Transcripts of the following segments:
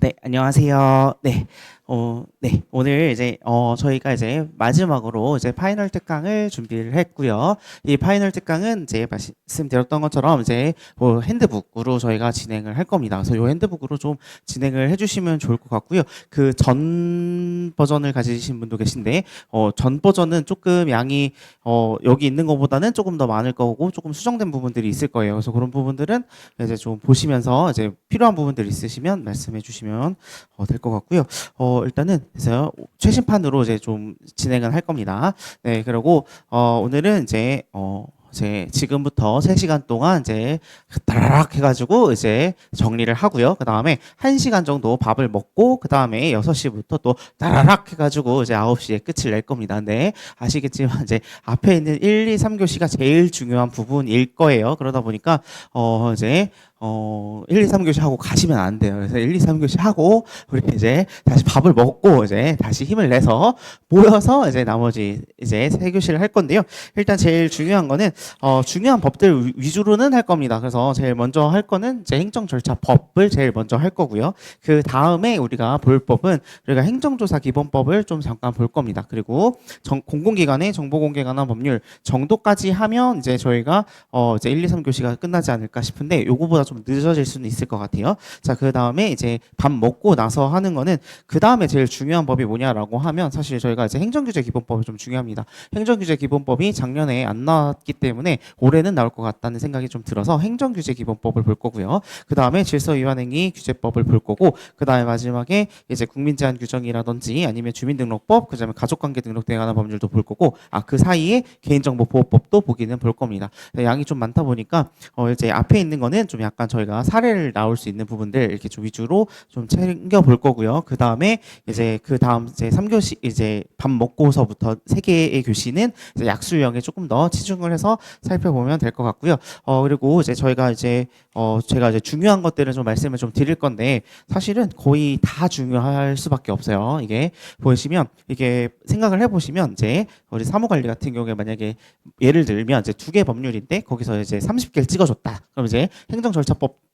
네, 안녕하세요. 네. 네. 오늘 이제 저희가 이제 마지막으로 이제 파이널 특강을 준비를 했고요. 이 파이널 특강은 이제 말씀드렸던 것처럼 이제 뭐 핸드북으로 저희가 진행을 할 겁니다. 그래서 이 핸드북으로 좀 진행을 해주시면 좋을 것 같고요. 그 전 버전을 가지신 분도 계신데 전 버전은 조금 양이 여기 있는 것보다는 조금 더 많을 거고 조금 수정된 부분들이 있을 거예요. 그래서 그런 부분들은 이제 좀 보시면서 이제 필요한 부분들 있으시면 말씀해 주시면 될 것 같고요. 일단은 그래서 최신판으로 이제 좀 진행을 할 겁니다. 네, 그리고 오늘은 이제 지금부터 3시간 동안 이제 따라락 해가지고 이제 정리를 하고요. 그 다음에 1시간 정도 밥을 먹고 그 다음에 6시부터 또 따라락 해가지고 이제 9시에 끝을 낼 겁니다. 네, 아시겠지만 이제 앞에 있는 1, 2, 3교시가 제일 중요한 부분일 거예요. 그러다 보니까 이제 1, 2, 3교시 하고 가시면 안 돼요. 그래서 1, 2, 3교시 하고 우리 이제 다시 밥을 먹고 이제 다시 힘을 내서 모여서 이제 나머지 이제 3교시를 할 건데요. 일단 제일 중요한 거는 중요한 법들 위주로는 할 겁니다. 그래서 제일 먼저 할 거는 이제 행정절차법을 제일 먼저 할 거고요. 그 다음에 우리가 볼 법은 우리가 행정조사 기본법을 좀 잠깐 볼 겁니다. 그리고 공공기관의 정보공개관한 법률 정도까지 하면 이제 저희가 이제 1, 2, 3교시가 끝나지 않을까 싶은데 요거보다 좀 늦어질 수는 있을 것 같아요. 자, 그 다음에 이제 밥 먹고 나서 하는 거는 그 다음에 제일 중요한 법이 뭐냐라고 하면 사실 저희가 이제 행정규제 기본법이 좀 중요합니다. 행정규제 기본법이 작년에 안 나왔기 때문에 올해는 나올 것 같다는 생각이 좀 들어서 행정규제 기본법을 볼 거고요. 그 다음에 질서위반행위 규제법을 볼 거고 그 다음에 마지막에 이제 국민제한 규정이라든지 아니면 주민등록법 그 다음에 가족관계 등록등에 관한 법률도 볼 거고 그 사이에 개인정보보호법도 보기는 볼 겁니다. 양이 좀 많다 보니까 이제 앞에 있는 거는 좀 약간 저희가 사례를 나올 수 있는 부분들 이렇게 좀 위주로 좀 챙겨 볼 거고요. 그 다음에 이제 그 다음 이제 3교시 이제 밥 먹고서부터 3개의 교시는 이제 약수 유형에 조금 더 치중을 해서 살펴보면 될 것 같고요. 그리고 이제 저희가 이제 제가 이제 중요한 것들을 좀 말씀을 좀 드릴 건데 사실은 거의 다 중요할 수밖에 없어요. 이게 보시면 이게 생각을 해보시면 이제 우리 사무관리 같은 경우에 만약에 예를 들면 이제 2개 법률인데 거기서 이제 30개를 찍어줬다. 그럼 이제 행정절차법도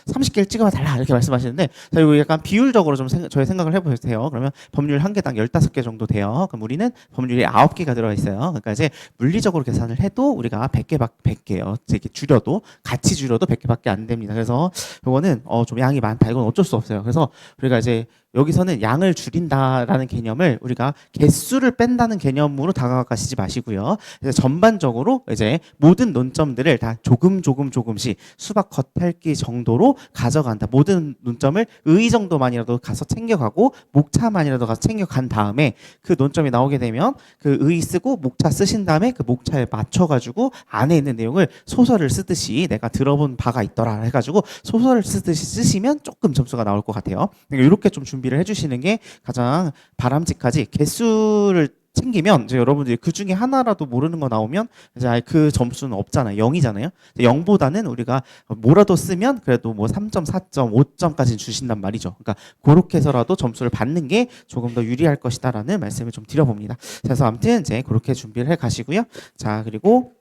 30개를 찍어봐 달라 이렇게 말씀하시는데 자, 이거 약간 비율적으로 좀 저희 생각을 해보세요. 그러면 법률 한 개당 15개 정도 돼요. 그럼 우리는 법률이 9개가 들어가 있어요. 그러니까 이제 물리적으로 계산을 해도 우리가 100개요. 이렇게 줄여도 같이 줄여도 100개밖에 안 됩니다. 그래서 이거는 좀 양이 많다. 이건 어쩔 수 없어요. 그래서 우리가 이제 여기서는 양을 줄인다라는 개념을 우리가 개수를 뺀다는 개념으로 다가가시지 마시고요. 이제 전반적으로 이제 모든 논점들을 다 조금씩 수박 겉핥기 정도로 가져간다. 모든 논점을 의 정도만이라도 가서 챙겨가고 목차만이라도 가서 챙겨간 다음에 그 논점이 나오게 되면 그 의 쓰고 목차 쓰신 다음에 그 목차에 맞춰가지고 안에 있는 내용을 소설을 쓰듯이 내가 들어본 바가 있더라 해가지고 소설을 쓰듯이 쓰시면 조금 점수가 나올 것 같아요. 그러니까 이렇게 좀 준비를 해주시는 게 가장 바람직하지. 개수를 챙기면 이제 여러분들이 그 중에 하나라도 모르는 거 나오면 이제 아예 그 점수는 없잖아요. 0이잖아요. 0보다는 우리가 뭐라도 쓰면 그래도 뭐 3점, 4점, 5점까지 주신단 말이죠. 그러니까 그렇게 해서라도 점수를 받는 게 조금 더 유리할 것이다라는 말씀을 좀 드려봅니다. 그래서 아무튼 이제 그렇게 준비를 해 가시고요. 자, 그리고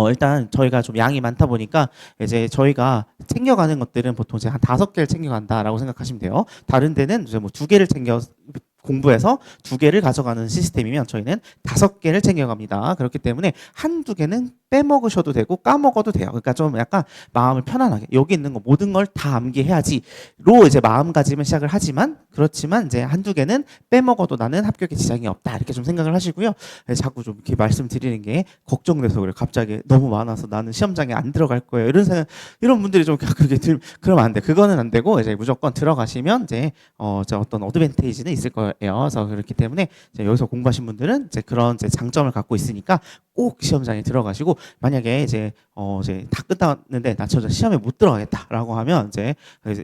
일단 저희가 좀 양이 많다 보니까 이제 저희가 챙겨가는 것들은 보통 이제 한 5개를 챙겨간다라고 생각하시면 돼요. 다른 데는 이제 뭐 2개를 챙겨 공부해서 2개를 가져가는 시스템이면 저희는 5개를 챙겨갑니다. 그렇기 때문에 한두 개는 빼먹으셔도 되고 까먹어도 돼요. 그러니까 좀 약간 마음을 편안하게 여기 있는 거 모든 걸 다 암기해야지로 이제 마음가짐을 시작을 하지만 그렇지만 이제 한두 개는 빼먹어도 나는 합격에 지장이 없다 이렇게 좀 생각을 하시고요. 자꾸 좀 이렇게 말씀드리는 게 걱정돼서 그래요. 갑자기 너무 많아서 나는 시험장에 안 들어갈 거예요. 이런 생각 이런 분들이 좀 그렇게 그러면 안 돼. 그거는 안 되고 이제 무조건 들어가시면 이제 어떤 어드밴테이지는 있을 거예요. 그래서 그렇기 때문에 이제 여기서 공부하신 분들은 이제 그런 이제 장점을 갖고 있으니까 꼭 시험장에 들어가시고 만약에 이제 다 끝났는데 나 저 시험에 못 들어가겠다라고 하면 이제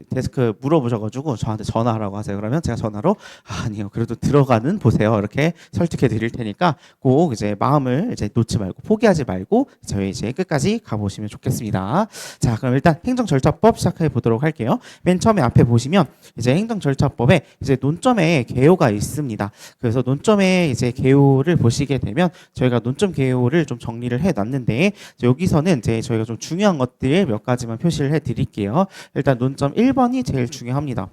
데스크 물어보셔가지고 저한테 전화하라고 하세요. 그러면 제가 전화로 아니요 그래도 들어가는 보세요 이렇게 설득해 드릴 테니까 꼭 이제 마음을 이제 놓지 말고 포기하지 말고 저희 이제 끝까지 가보시면 좋겠습니다. 자, 그럼 일단 행정절차법 시작해 보도록 할게요. 맨 처음에 앞에 보시면 이제 행정절차법에 이제 논점에 개요가 있습니다. 그래서 논점에 이제 개요를 보시게 되면 저희가 논점 개요를 좀 정리를 해 놨는데 여기서는 이제 저희가 좀 중요한 것들 몇 가지만 표시를 해 드릴게요. 일단 논점 1번이 제일 중요합니다.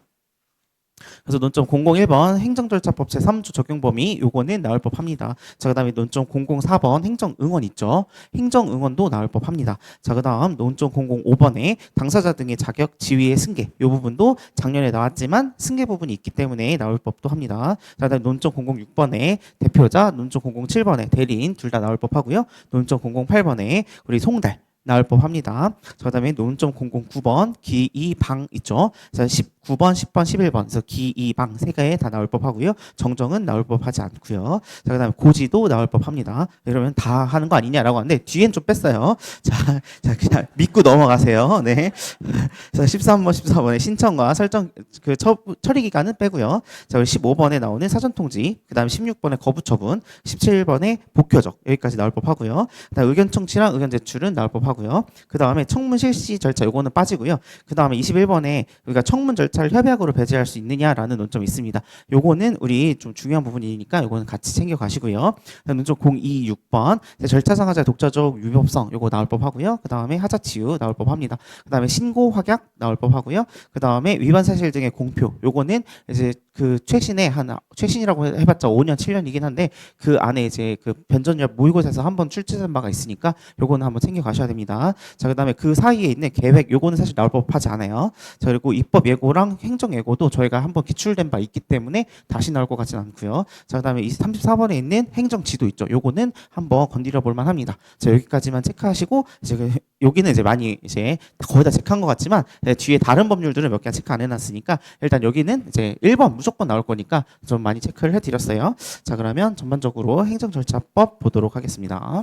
그래서 논점 001번 행정절차법 제3조 적용 범위 요거는 나올 법합니다. 자, 그다음에 논점 004번 행정응원 있죠. 행정응원도 나올 법합니다. 자, 그다음 논점 005번에 당사자 등의 자격 지위의 승계 요 부분도 작년에 나왔지만 승계 부분이 있기 때문에 나올 법도 합니다. 자, 그다음에 논점 006번에 대표자, 논점 007번에 대리인 둘 다 나올 법하고요. 논점 008번에 우리 송달 나올 법합니다. 그다음에 논점 009번 기이방 있죠. 자, 19번, 10번, 11번 그래서 기이방 세 개 다 나올 법하고요. 정정은 나올 법하지 않고요. 자, 그다음에 고지도 나올 법합니다. 이러면 다 하는 거 아니냐라고 하는데 뒤엔 좀 뺐어요. 자 그냥 믿고 넘어가세요. 네. 그래서 13번, 14번에 신청과 설정 그 처리 기간은 빼고요. 자, 15번에 나오는 사전 통지, 그다음에 16번에 거부 처분, 17번에 복효적 여기까지 나올 법하고요. 그다음 의견 청취랑 의견 제출은 나올 법하고. 그 다음에 청문 실시 절차 요거는 빠지고요. 그 다음에 21번에 우리가 청문 절차를 협약으로 배제할 수 있느냐라는 논점이 있습니다. 요거는 우리 좀 중요한 부분이니까 요거는 같이 챙겨 가시고요. 논점 026번 절차상 하자의 독자적 위법성 요거 나올 법하고요. 그 다음에 하자치유 나올 법합니다. 그 다음에 신고 확약 나올 법하고요. 그 다음에 위반 사실 등의 공표 요거는 이제 그 최신이라고 해봤자 5년 7년이긴 한데 그 안에 이제 그 변전력 모의고사에서 한번 출제된 바가 있으니까 요거는 한번 챙겨 가셔야 됩니다. 자, 그다음에 그 사이에 있는 계획 요거는 사실 나올 법하지 않아요. 자, 그리고 입법 예고랑 행정 예고도 저희가 한번 기출된 바 있기 때문에 다시 나올 것 같지는 않고요. 자, 그다음에 34번에 있는 행정 지도 있죠. 요거는 한번 건드려 볼 만합니다. 자, 여기까지만 체크하시고 이제 여기는 이제 많이 이제 거의 다 체크한 것 같지만 뒤에 다른 법률들은 몇 개 체크 안 해놨으니까 일단 여기는 이제 1번 무조건 나올 거니까 좀 많이 체크를 해드렸어요. 자, 그러면 전반적으로 행정절차법 보도록 하겠습니다.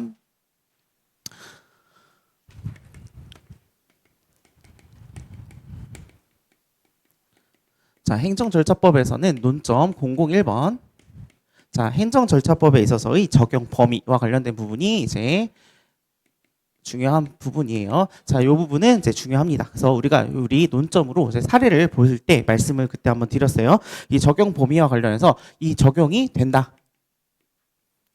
자, 행정절차법에서는 논점 001번. 자, 행정절차법에 있어서의 적용 범위와 관련된 부분이 이제 중요한 부분이에요. 자, 이 부분은 이제 중요합니다. 그래서 우리 논점으로 이제 사례를 볼 때 말씀을 그때 한번 드렸어요. 이 적용 범위와 관련해서 이 적용이 된다,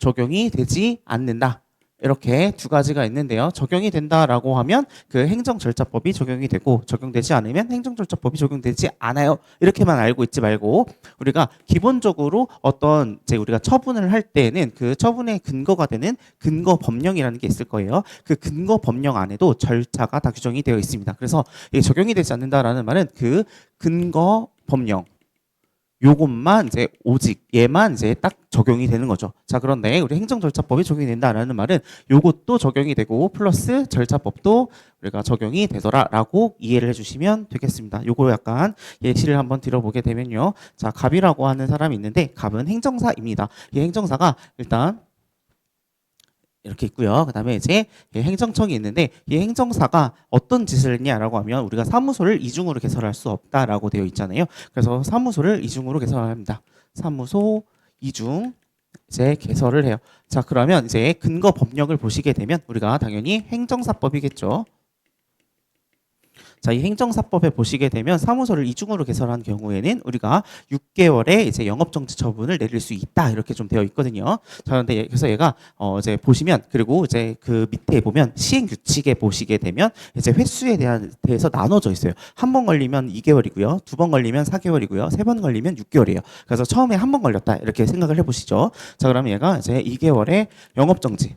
적용이 되지 않는다. 이렇게 두 가지가 있는데요. 적용이 된다라고 하면 그 행정절차법이 적용이 되고 적용되지 않으면 행정절차법이 적용되지 않아요. 이렇게만 알고 있지 말고 우리가 기본적으로 어떤 이제 우리가 처분을 할 때는 그 처분의 근거가 되는 근거 법령이라는 게 있을 거예요. 그 근거 법령 안에도 절차가 다 규정이 되어 있습니다. 그래서 이게 적용이 되지 않는다라는 말은 그 근거 법령 요것만 이제 오직 얘만 이제 딱 적용이 되는 거죠. 자, 그런데 우리 행정절차법이 적용이 된다라는 말은 요것도 적용이 되고 플러스 절차법도 우리가 적용이 되더라라고 이해를 해주시면 되겠습니다. 요거 약간 예시를 한번 들어보게 되면요. 자, 갑이라고 하는 사람이 있는데 갑은 행정사입니다. 이 행정사가 일단 이렇게 있고요. 그 다음에 이제 행정청이 있는데 이 행정사가 어떤 짓을 했냐라고 하면 우리가 사무소를 이중으로 개설할 수 없다라고 되어 있잖아요. 그래서 사무소를 이중으로 개설합니다. 사무소 이중 이제 개설을 해요. 자, 그러면 이제 근거 법령을 보시게 되면 우리가 당연히 행정사법이겠죠. 자, 이 행정사법에 보시게 되면 사무소를 이중으로 개설한 경우에는 우리가 6개월의 이제 영업정지 처분을 내릴 수 있다 이렇게 좀 되어 있거든요. 자, 그런데 그래서 얘가 이제 보시면 그리고 이제 그 밑에 보면 시행 규칙에 보시게 되면 이제 횟수에 대해서 나눠져 있어요. 한 번 걸리면 2개월이고요, 두 번 걸리면 4개월이고요, 세 번 걸리면 6개월이에요. 그래서 처음에 한 번 걸렸다 이렇게 생각을 해보시죠. 자, 그러면 얘가 이제 2개월의 영업정지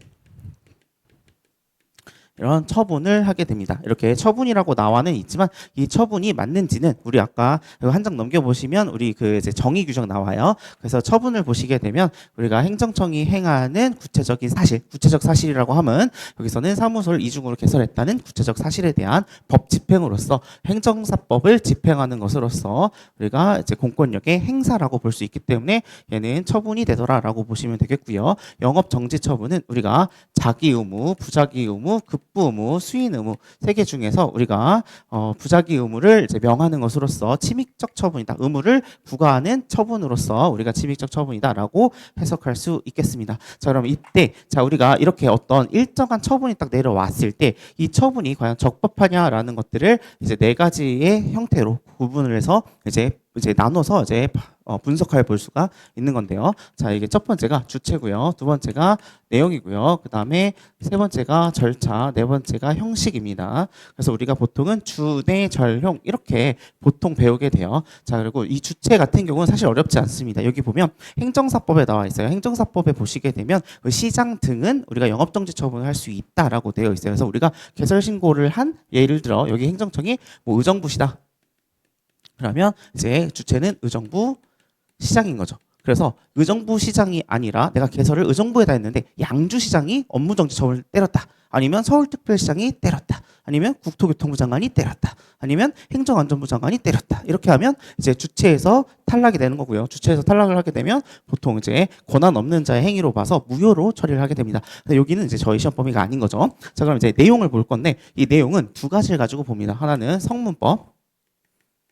이런 처분을 하게 됩니다. 이렇게 처분이라고 나와는 있지만 이 처분이 맞는지는 우리 아까 한 장 넘겨보시면 우리 그 이제 정의 규정 나와요. 그래서 처분을 보시게 되면 우리가 행정청이 행하는 구체적인 사실, 구체적 사실이라고 하면 여기서는 사무소를 이중으로 개설했다는 구체적 사실에 대한 법 집행으로서 행정사법을 집행하는 것으로서 우리가 이제 공권력의 행사라고 볼 수 있기 때문에 얘는 처분이 되더라라고 보시면 되겠고요. 영업정지 처분은 우리가 자기 의무, 부자기 의무, 급 부 의무, 수인 의무 세 개 중에서 우리가 부자기 의무를 이제 명하는 것으로서 침입적 처분이다. 의무를 부과하는 처분으로서 우리가 침입적 처분이다라고 해석할 수 있겠습니다. 자, 그럼 이때 자 우리가 이렇게 어떤 일정한 처분이 딱 내려왔을 때 이 처분이 과연 적법하냐라는 것들을 이제 네 가지의 형태로 구분을 해서 이제 나눠서 이제 분석하여 볼 수가 있는 건데요. 자, 이게 첫 번째가 주체고요. 두 번째가 내용이고요. 그 다음에 세 번째가 절차, 네 번째가 형식입니다. 그래서 우리가 보통은 주, 내, 절, 형 이렇게 보통 배우게 돼요. 자, 그리고 이 주체 같은 경우는 사실 어렵지 않습니다. 여기 보면 행정사법에 나와 있어요. 행정사법에 보시게 되면 그 시장 등은 우리가 영업정지 처분을 할 수 있다라고 되어 있어요. 그래서 우리가 개설신고를 한 예를 들어 여기 행정청이 뭐 의정부시다. 그러면 이제 주체는 의정부 시장인 거죠. 그래서 의정부 시장이 아니라 내가 개설을 의정부에다 했는데 양주시장이 업무정지 처분을 때렸다. 아니면 서울특별시장이 때렸다. 아니면 국토교통부 장관이 때렸다. 아니면 행정안전부 장관이 때렸다. 이렇게 하면 이제 주체에서 탈락이 되는 거고요. 주체에서 탈락을 하게 되면 보통 이제 권한 없는 자의 행위로 봐서 무효로 처리를 하게 됩니다. 근데 여기는 이제 저희 시험 범위가 아닌 거죠. 자, 그럼 이제 내용을 볼 건데 이 내용은 두 가지를 가지고 봅니다. 하나는 성문법.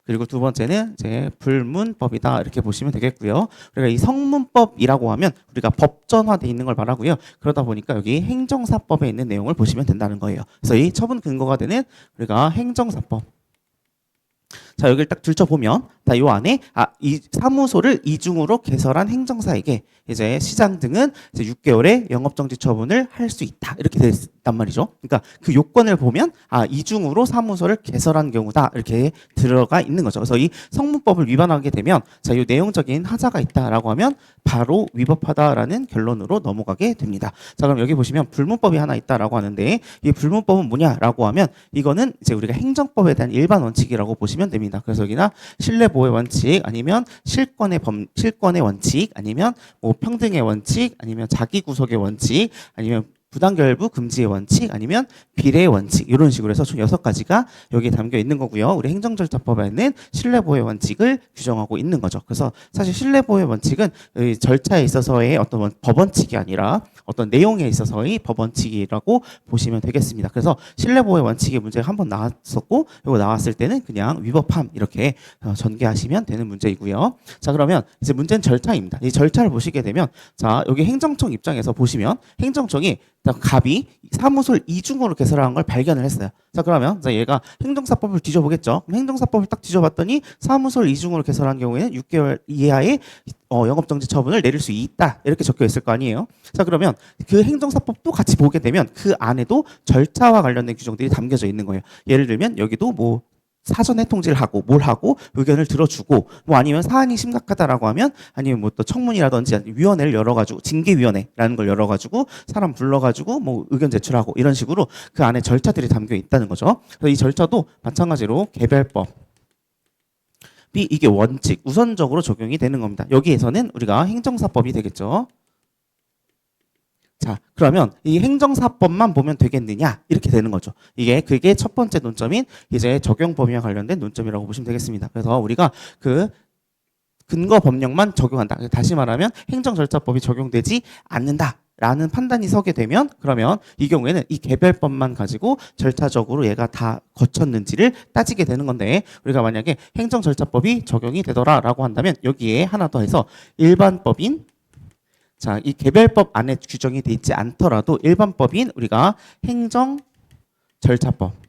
그리고 두 번째는 이제 불문법이다 이렇게 보시면 되겠고요. 우리가 이 성문법이라고 하면 우리가 법전화돼 있는 걸 말하고요. 그러다 보니까 여기 행정사법에 있는 내용을 보시면 된다는 거예요. 그래서 이 처분 근거가 되는 우리가 행정사법. 자, 여기를 딱 들춰보면 요 안에 이 사무소를 이중으로 개설한 행정사에게 이제 시장 등은 이제 6개월의 영업정지 처분을 할 수 있다 이렇게 되어 있단 말이죠. 그러니까 그 요건을 보면 이중으로 사무소를 개설한 경우다 이렇게 들어가 있는 거죠. 그래서 이 성문법을 위반하게 되면 자, 이 내용적인 하자가 있다라고 하면 바로 위법하다라는 결론으로 넘어가게 됩니다. 자, 그럼 여기 보시면 불문법이 하나 있다라고 하는데 이 불문법은 뭐냐라고 하면 이거는 이제 우리가 행정법에 대한 일반 원칙이라고 보시면 됩니다. 그래서 여기나 신뢰보호의 원칙 아니면 실권의 원칙 아니면 뭐 평등의 원칙 아니면 자기구속의 원칙 아니면 부당결부 금지의 원칙 아니면 비례의 원칙 이런 식으로 해서 총 6가지가 여기에 담겨 있는 거고요. 우리 행정절차법에는 신뢰보호의 원칙을 규정하고 있는 거죠. 그래서 사실 신뢰보호의 원칙은 절차에 있어서의 어떤 법원칙이 아니라 어떤 내용에 있어서의 법원칙이라고 보시면 되겠습니다. 그래서 신뢰보호의 원칙의 문제가 한번 나왔었고 이거 나왔을 때는 그냥 위법함 이렇게 전개하시면 되는 문제이고요. 자, 그러면 이제 문제는 절차입니다. 이 절차를 보시게 되면 자, 여기 행정청 입장에서 보시면 행정청이 갑이 사무소를 이중으로 개설한 걸 발견을 했어요. 자, 그러면 얘가 행정사법을 뒤져보겠죠. 그럼 행정사법을 딱 뒤져봤더니 사무소를 이중으로 개설한 경우에는 6개월 이하의 영업정지 처분을 내릴 수 있다 이렇게 적혀 있을 거 아니에요. 자, 그러면 그 행정사법도 같이 보게 되면 그 안에도 절차와 관련된 규정들이 담겨져 있는 거예요. 예를 들면 여기도 뭐 사전에 통지를 하고 뭘 하고 의견을 들어주고 뭐 아니면 사안이 심각하다라고 하면 아니면 뭐 또 청문이라든지 위원회를 열어가지고 징계위원회라는 걸 열어가지고 사람 불러가지고 뭐 의견 제출하고 이런 식으로 그 안에 절차들이 담겨 있다는 거죠. 그래서 이 절차도 마찬가지로 개별법 이게 원칙 우선적으로 적용이 되는 겁니다. 여기에서는 우리가 행정사법이 되겠죠. 자, 그러면 이 행정사법만 보면 되겠느냐 이렇게 되는 거죠. 그게 첫 번째 논점인 이제 적용 범위와 관련된 논점이라고 보시면 되겠습니다. 그래서 우리가 그 근거 법령만 적용한다. 다시 말하면 행정절차법이 적용되지 않는다라는 판단이 서게 되면 그러면 이 경우에는 이 개별법만 가지고 절차적으로 얘가 다 거쳤는지를 따지게 되는 건데 우리가 만약에 행정절차법이 적용이 되더라라고 한다면 여기에 하나 더 해서 일반법인 자, 이 개별법 안에 규정이 돼 있지 않더라도 일반법인 우리가 행정절차법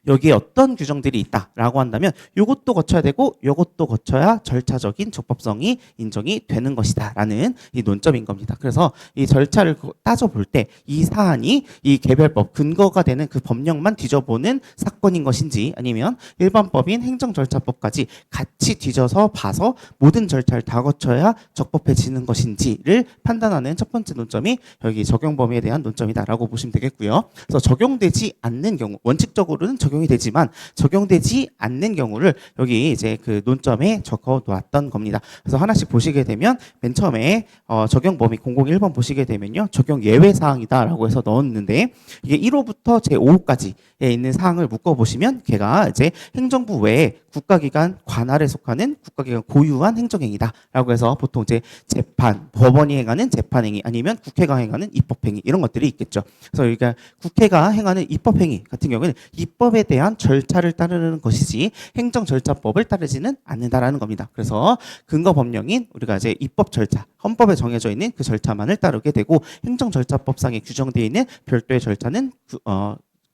여기에 어떤 규정들이 있다라고 한다면 이것도 거쳐야 되고 이것도 거쳐야 절차적인 적법성이 인정이 되는 것이다라는 이 논점인 겁니다. 그래서 이 절차를 따져볼 때 이 사안이 이 개별법 근거가 되는 그 법령만 뒤져보는 사건인 것인지 아니면 일반법인 행정절차법까지 같이 뒤져서 봐서 모든 절차를 다 거쳐야 적법해지는 것인지를 판단하는 첫 번째 논점이 여기 적용 범위에 대한 논점이다라고 보시면 되겠고요. 그래서 적용되지 않는 경우 원칙적으로는 적용이 되지만 적용되지 않는 경우를 여기 이제 그 논점에 적어 놓았던 겁니다. 그래서 하나씩 보시게 되면 맨 처음에 적용 범위 001번 보시게 되면요. 적용 예외 사항이다라고 해서 넣었는데 이게 1호부터 제5호까지에 있는 사항을 묶어 보시면 걔가 이제 행정부 외에 국가기관 관할에 속하는 국가기관 고유한 행정행위다라고 해서 보통 이제 재판, 법원이 행하는 재판행위 아니면 국회가 행하는 입법행위 이런 것들이 있겠죠. 그래서 여기가 국회가 행하는 입법행위 같은 경우는 입법에 대한 절차를 따르는 것이지 행정절차법을 따르지는 않는다라는 겁니다. 그래서 근거 법령인 우리가 이제 입법 절차, 헌법에 정해져 있는 그 절차만을 따르게 되고 행정절차법상에 규정되어 있는 별도의 절차는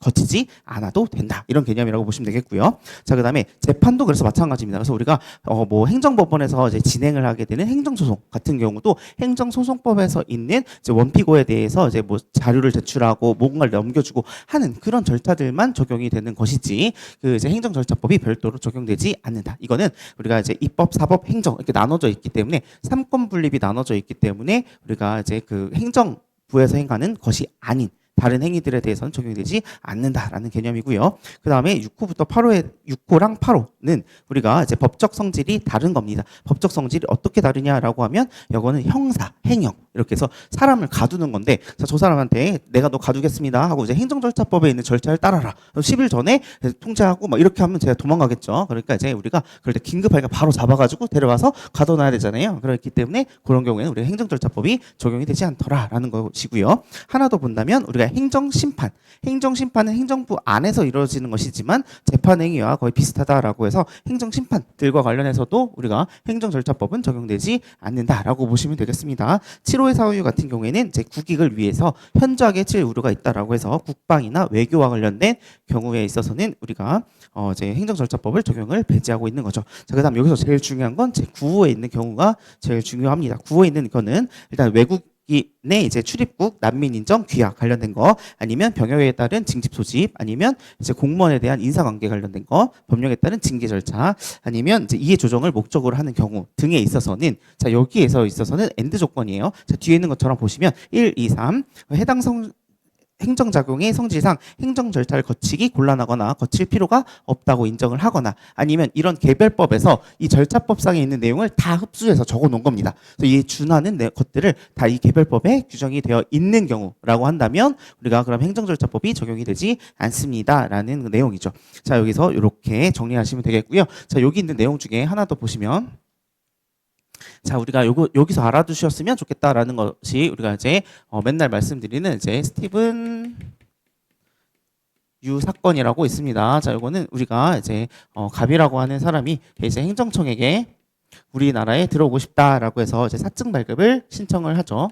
거치지 않아도 된다. 이런 개념이라고 보시면 되겠고요. 자, 그다음에 재판도 그래서 마찬가지입니다. 그래서 우리가 뭐 행정법원에서 이제 진행을 하게 되는 행정소송 같은 경우도 행정소송법에서 있는 이제 원피고에 대해서 이제 뭐 자료를 제출하고 뭔가를 넘겨주고 하는 그런 절차들만 적용이 되는 것이지 그 이제 행정절차법이 별도로 적용되지 않는다. 이거는 우리가 이제 입법, 사법, 행정 이렇게 나눠져 있기 때문에 삼권 분립이 나눠져 있기 때문에 우리가 이제 그 행정부에서 행하는 것이 아닌 다른 행위들에 대해서는 적용되지 않는다라는 개념이고요. 그 다음에 6호부터 8호에 6호랑 8호는 우리가 이제 법적 성질이 다른 겁니다. 법적 성질이 어떻게 다르냐라고 하면 이거는 형사, 행형 이렇게 해서 사람을 가두는 건데 자, 저 사람한테 내가 너 가두겠습니다 하고 이제 행정절차법에 있는 절차를 따라라. 10일 전에 통제하고 막 이렇게 하면 제가 도망가겠죠. 그러니까 이제 우리가 그럴 때 긴급하게 바로 잡아가지고 데려와서 가둬놔야 되잖아요. 그렇기 때문에 그런 경우에는 우리가 행정절차법이 적용이 되지 않더라라는 것이고요. 하나 더 본다면 우리가 행정심판. 행정심판은 행정부 안에서 이루어지는 것이지만 재판행위와 거의 비슷하다라고 해서 행정심판들과 관련해서도 우리가 행정절차법은 적용되지 않는다라고 보시면 되겠습니다. 7호의 사유 같은 경우에는 제 국익을 위해서 현저하게 해칠 우려가 있다라고 해서 국방이나 외교와 관련된 경우에 있어서는 우리가 이제 행정절차법을 적용을 배제하고 있는 거죠. 자, 그다음 여기서 제일 중요한 건 제 9호에 있는 경우가 제일 중요합니다. 9호에 있는 거는 일단 외국 내 이제 출입국, 난민 인정, 귀화 관련된 거, 아니면 병역에 따른 징집 소집, 아니면 이제 공무원에 대한 인사관계 관련된 거, 법령에 따른 징계 절차, 아니면 이제 이해 조정을 목적으로 하는 경우 등에 있어서는 자 여기에서 있어서는 엔드 조건이에요. 자 뒤에 있는 것처럼 보시면 1, 2, 3 해당 행정작용의 성질상 행정 절차를 거치기 곤란하거나 거칠 필요가 없다고 인정을 하거나 아니면 이런 개별법에서 이 절차법상에 있는 내용을 다 흡수해서 적어 놓은 겁니다. 그래서 이 준하는 것들을 다 이 개별법에 규정이 되어 있는 경우라고 한다면 우리가 그럼 행정절차법이 적용이 되지 않습니다라는 내용이죠. 자 여기서 이렇게 정리하시면 되겠고요. 자 여기 있는 내용 중에 하나 더 보시면 자, 우리가 여기서 알아두셨으면 좋겠다라는 것이 우리가 이제 맨날 말씀드리는 이제 스티븐 유 사건이라고 있습니다. 자, 이거는 우리가 이제 갑이라고 하는 사람이 이제 행정청에게 우리나라에 들어오고 싶다라고 해서 이제 사증 발급을 신청을 하죠.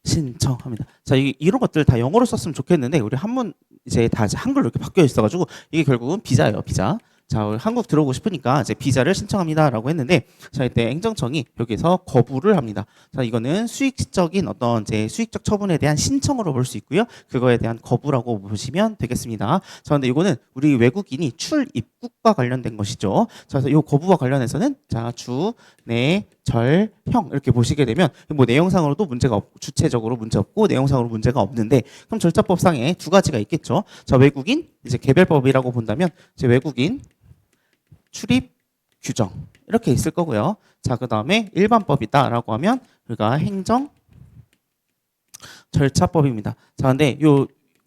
신청합니다. 자, 이런 것들 다 영어로 썼으면 좋겠는데 우리 한문 이제 다 한글로 이렇게 바뀌어 있어가지고 이게 결국은 비자예요, 비자. 자, 한국 들어오고 싶으니까 이제 비자를 신청합니다라고 했는데, 자, 이때 행정청이 여기서 거부를 합니다. 자, 이거는 수익적인 어떤 이제 수익적 처분에 대한 신청으로 볼 수 있고요. 그거에 대한 거부라고 보시면 되겠습니다. 자, 근데 이거는 우리 외국인이 출입국과 관련된 것이죠. 자, 그래서 이 거부와 관련해서는 자, 주, 내, 절, 형 이렇게 보시게 되면 뭐 내용상으로도 문제가 없고 주체적으로 문제 없고 내용상으로 문제가 없는데 그럼 절차법상에 두 가지가 있겠죠. 자, 외국인 이제 개별법이라고 본다면 이제 외국인 출입 규정 이렇게 있을 거고요. 자, 그 다음에 일반법이다라고 하면 우리가 행정 절차법입니다. 자, 근데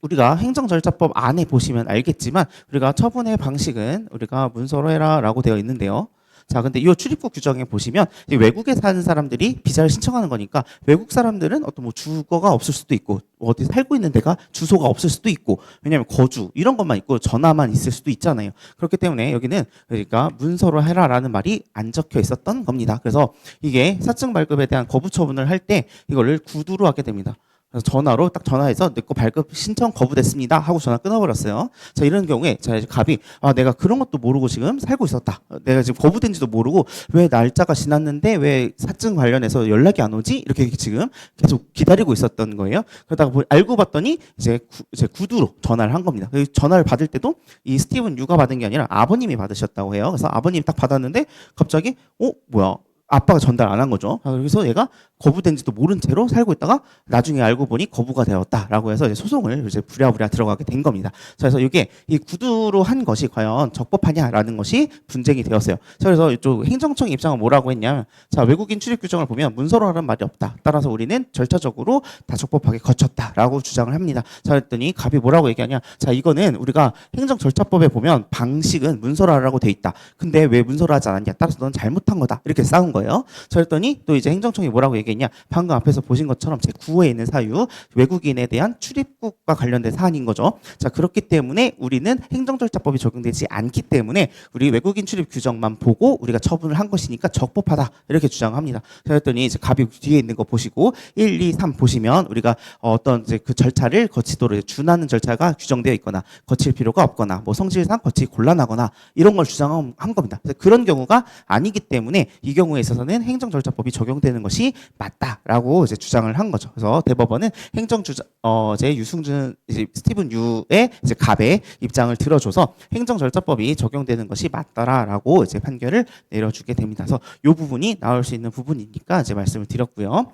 우리가 행정절차법 안에 보시면 알겠지만 우리가 처분의 방식은 우리가 문서로 해라라고 되어 있는데요. 자, 근데 이 출입국 규정에 보시면 외국에 사는 사람들이 비자를 신청하는 거니까 외국 사람들은 어떤 뭐 주거가 없을 수도 있고 어디 살고 있는 데가 주소가 없을 수도 있고 왜냐하면 거주 이런 것만 있고 전화만 있을 수도 있잖아요. 그렇기 때문에 여기는 그러니까 문서로 해라라는 말이 안 적혀 있었던 겁니다. 그래서 이게 사증 발급에 대한 거부 처분을 할 때 이거를 구두로 하게 됩니다. 그래서 전화로 딱 전화해서 내 거 발급 신청 거부됐습니다 하고 전화 끊어버렸어요. 자, 이런 경우에 자 이제 갑이 내가 그런 것도 모르고 지금 살고 있었다. 내가 지금 거부된지도 모르고 왜 날짜가 지났는데 왜 사증 관련해서 연락이 안 오지? 이렇게 지금 계속 기다리고 있었던 거예요. 그러다가 알고 봤더니 이제 구두로 전화를 한 겁니다. 전화를 받을 때도 이 스티븐 유가 받은 게 아니라 아버님이 받으셨다고 해요. 그래서 아버님이 딱 받았는데 갑자기 뭐야? 아빠가 전달 안 한 거죠. 그래서 얘가 거부된지도 모른 채로 살고 있다가 나중에 알고 보니 거부가 되었다라고 해서 이제 소송을 이제 부랴부랴 들어가게 된 겁니다. 그래서 이게 이 구두로 한 것이 과연 적법하냐라는 것이 분쟁이 되었어요. 그래서 이쪽 행정청 입장은 뭐라고 했냐면, 자, 외국인 출입 규정을 보면 문서로 하는 말이 없다. 따라서 우리는 절차적으로 다 적법하게 거쳤다라고 주장을 합니다. 자, 그랬더니 갑이 뭐라고 얘기하냐? 자, 이거는 우리가 행정절차법에 보면 방식은 문서로 하라고 돼 있다. 근데 왜 문서로 하지 않았냐? 따라서 넌 잘못한 거다. 이렇게 싸운 거예요. 자, 그랬더니 또 이제 행정청이 뭐라고 얘기했냐? 있냐? 방금 앞에서 보신 것처럼 제9호에 있는 사유, 외국인에 대한 출입국과 관련된 사안인 거죠. 자, 그렇기 때문에 우리는 행정절차법이 적용되지 않기 때문에 우리 외국인 출입 규정만 보고 우리가 처분을 한 것이니까 적법하다 이렇게 주장합니다. 그랬더니 이제 갑이 뒤에 있는 거 보시고 1, 2, 3 보시면 우리가 어떤 이제 그 절차를 거치도록 준하는 절차가 규정되어 있거나 거칠 필요가 없거나 뭐 성질상 거치기 곤란하거나 이런 걸 주장한 겁니다. 그래서 그런 경우가 아니기 때문에 이 경우에 있어서는 행정절차법이 적용되는 것이 맞다라고 이제 주장을 한 거죠. 그래서 대법원은 행정주장 이제 유승준 이제 스티븐 유의 이제 갑의 입장을 들어줘서 행정절차법이 적용되는 것이 맞다라고 이제 판결을 내려주게 됩니다. 그래서 이 부분이 나올 수 있는 부분이니까 이제 말씀을 드렸고요.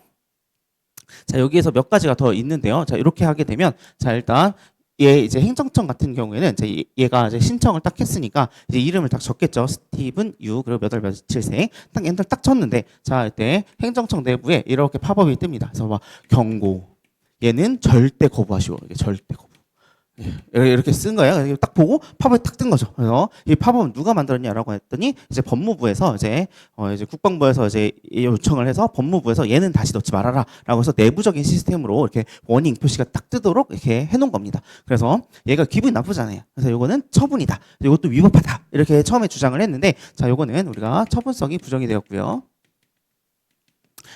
자, 여기에서 몇 가지가 더 있는데요. 자, 이렇게 하게 되면 자, 일단 얘 이제 행정청 같은 경우에는 이제 얘가 이제 신청을 딱 했으니까 이제 이름을 딱 적겠죠. 스티븐 유 그리고 몇 월 며칠생 딱 엔터 딱 쳤는데 자, 이때 행정청 내부에 이렇게 팝업이 뜹니다. 그래서 막 경고 얘는 절대 거부하시오. 이게 절대 거부. 이렇게 쓴 거예요. 딱 보고 팝업이 딱 뜬 거죠. 그래서 이 팝업은 누가 만들었냐라고 했더니 이제 법무부에서 이제 국방부에서 이제 요청을 해서 법무부에서 얘는 다시 넣지 말아라라고 해서 내부적인 시스템으로 이렇게 워닝 표시가 딱 뜨도록 이렇게 해놓은 겁니다. 그래서 얘가 기분이 나쁘잖아요. 그래서 이거는 처분이다. 이것도 위법하다. 이렇게 처음에 주장을 했는데 자, 이거는 우리가 처분성이 부정이 되었고요.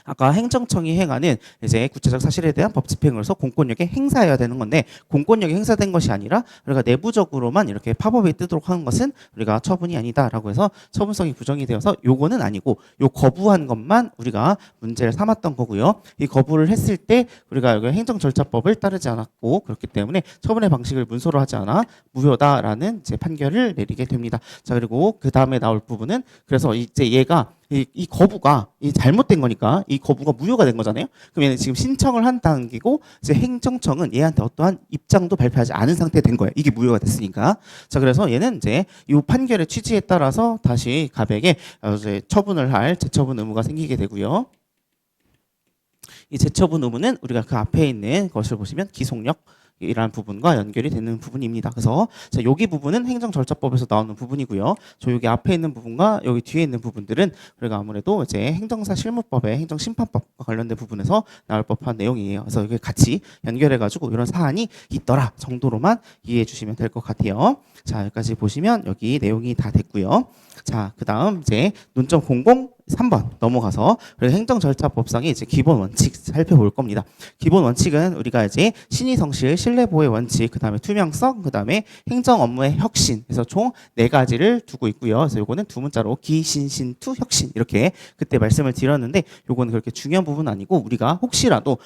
아까 행정청이 행하는 이제 구체적 사실에 대한 법 집행으로서 공권력에 행사해야 되는 건데 공권력이 행사된 것이 아니라 우리가 내부적으로만 이렇게 팝업이 뜨도록 하는 것은 우리가 처분이 아니다라고 해서 처분성이 부정이 되어서 요거는 아니고 요 거부한 것만 우리가 문제를 삼았던 거고요. 이 거부를 했을 때 우리가 여기 행정절차법을 따르지 않았고 그렇기 때문에 처분의 방식을 문서로 하지 않아 무효다라는 이제 판결을 내리게 됩니다. 자, 그리고 그 다음에 나올 부분은 그래서 이제 얘가 이 거부가 잘못된 거니까 이 거부가 무효가 된 거잖아요. 그럼 얘는 지금 신청을 한 단계고 이제 행정청은 얘한테 어떠한 입장도 발표하지 않은 상태 된 거예요. 이게 무효가 됐으니까. 자, 그래서 얘는 이제 이 판결의 취지에 따라서 다시 갑에게 이제 처분을 할 재처분 의무가 생기게 되고요. 이 재처분 의무는 우리가 그 앞에 있는 것을 보시면 기속력 이라는 부분과 연결이 되는 부분입니다. 그래서 자, 여기 부분은 행정절차법에서 나오는 부분이고요. 저 여기 앞에 있는 부분과 여기 뒤에 있는 부분들은 우리가 아무래도 이제 행정사 실무법의 행정심판법과 관련된 부분에서 나올 법한 내용이에요. 그래서 이게 같이 연결해가지고 이런 사안이 있더라 정도로만 이해해 주시면 될 것 같아요. 자, 여기까지 보시면 여기 내용이 다 됐고요. 자, 그 다음 이제 논점 003번 넘어가서 행정절차법상의 이제 기본 원칙 살펴볼 겁니다. 기본 원칙은 우리가 이제 신의성실, 신뢰보호의 원칙, 그 다음에 투명성, 그 다음에 행정 업무의 혁신, 그래서 총 4가지를 두고 있고요. 그래서 요거는 두 문자로 기신신투 혁신 이렇게 그때 말씀을 드렸는데 요거는 그렇게 중요한 부분은 아니고 우리가 혹시라도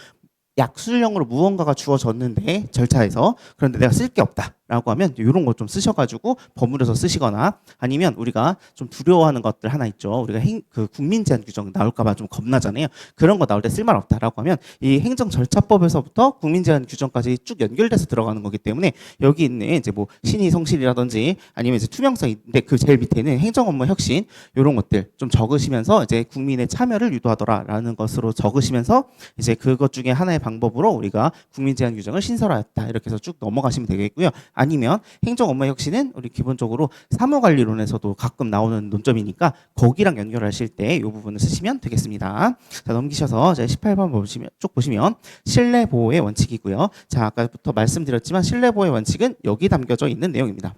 약술형으로 무언가가 주어졌는데 절차에서 그런데 내가 쓸 게 없다라고 하면 이런 거 좀 쓰셔가지고 버무려서 쓰시거나 아니면 우리가 좀 두려워하는 것들 하나 있죠. 우리가 그 국민 제한 규정 나올까봐 좀 겁나잖아요. 그런 거 나올 때 쓸말 없다라고 하면 이 행정절차법에서부터 국민 제한 규정까지 쭉 연결돼서 들어가는 거기 때문에 여기 있는 이제 뭐 신의 성실이라든지 아니면 이제 투명성인데 그 제일 밑에는 행정 업무 혁신 이런 것들 좀 적으시면서 이제 국민의 참여를 유도하더라라는 것으로 적으시면서 이제 그것 중에 하나의 방법으로 우리가 국민 제한 규정을 신설하였다 이렇게 해서 쭉 넘어가시면 되겠고요. 아니면 행정 업무 혁신은 우리 기본적으로 사무관리론에서도 가끔 나오는 논점이니까 거기랑 연결하실 때 이 부분을 쓰시면 되겠습니다. 자, 넘기셔서 18번 보시면 쭉 보시면 신뢰 보호의 원칙이고요. 자, 아까부터 말씀드렸지만 신뢰 보호의 원칙은 여기 담겨져 있는 내용입니다.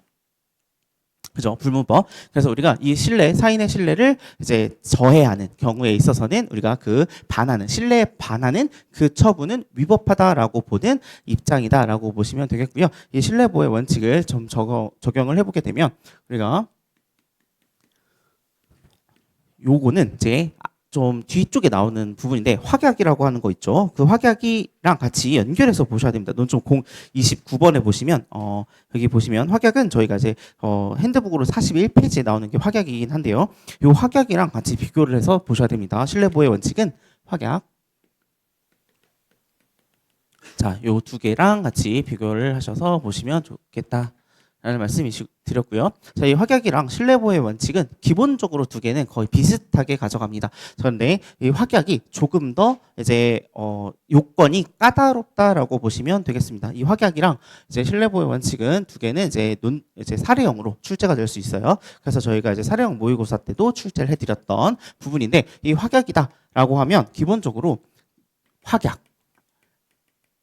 그죠? 불문법. 그래서 우리가 이 신뢰, 사인의 신뢰를 이제 저해하는 경우에 있어서는 우리가 그 반하는, 신뢰에 반하는 그 처분은 위법하다라고 보는 입장이다라고 보시면 되겠고요. 이 신뢰보호의 원칙을 좀 적용을 해보게 되면 우리가 요거는 이제 좀 뒤쪽에 나오는 부분인데 확약이라고 하는 거 있죠. 그 확약이랑 같이 연결해서 보셔야 됩니다. 논점 29번에 보시면 여기 보시면 확약은 저희가 이제 핸드북으로 41페이지에 나오는 게 확약이긴 한데요. 이 확약이랑 같이 비교를 해서 보셔야 됩니다. 신뢰보호의 원칙은 확약. 자, 요 두 개랑 같이 비교를 하셔서 보시면 좋겠다. 라는 말씀을 드렸고요. 자, 이 확약이랑 신뢰보호의 원칙은 기본적으로 두 개는 거의 비슷하게 가져갑니다. 그런데 이 확약이 조금 더 이제 요건이 까다롭다라고 보시면 되겠습니다. 이 확약이랑 이제 신뢰보호의 원칙은 두 개는 이제 사례형으로 출제가 될 수 있어요. 그래서 저희가 이제 사례형 모의고사 때도 출제를 해드렸던 부분인데 이 확약이다라고 하면 기본적으로 확약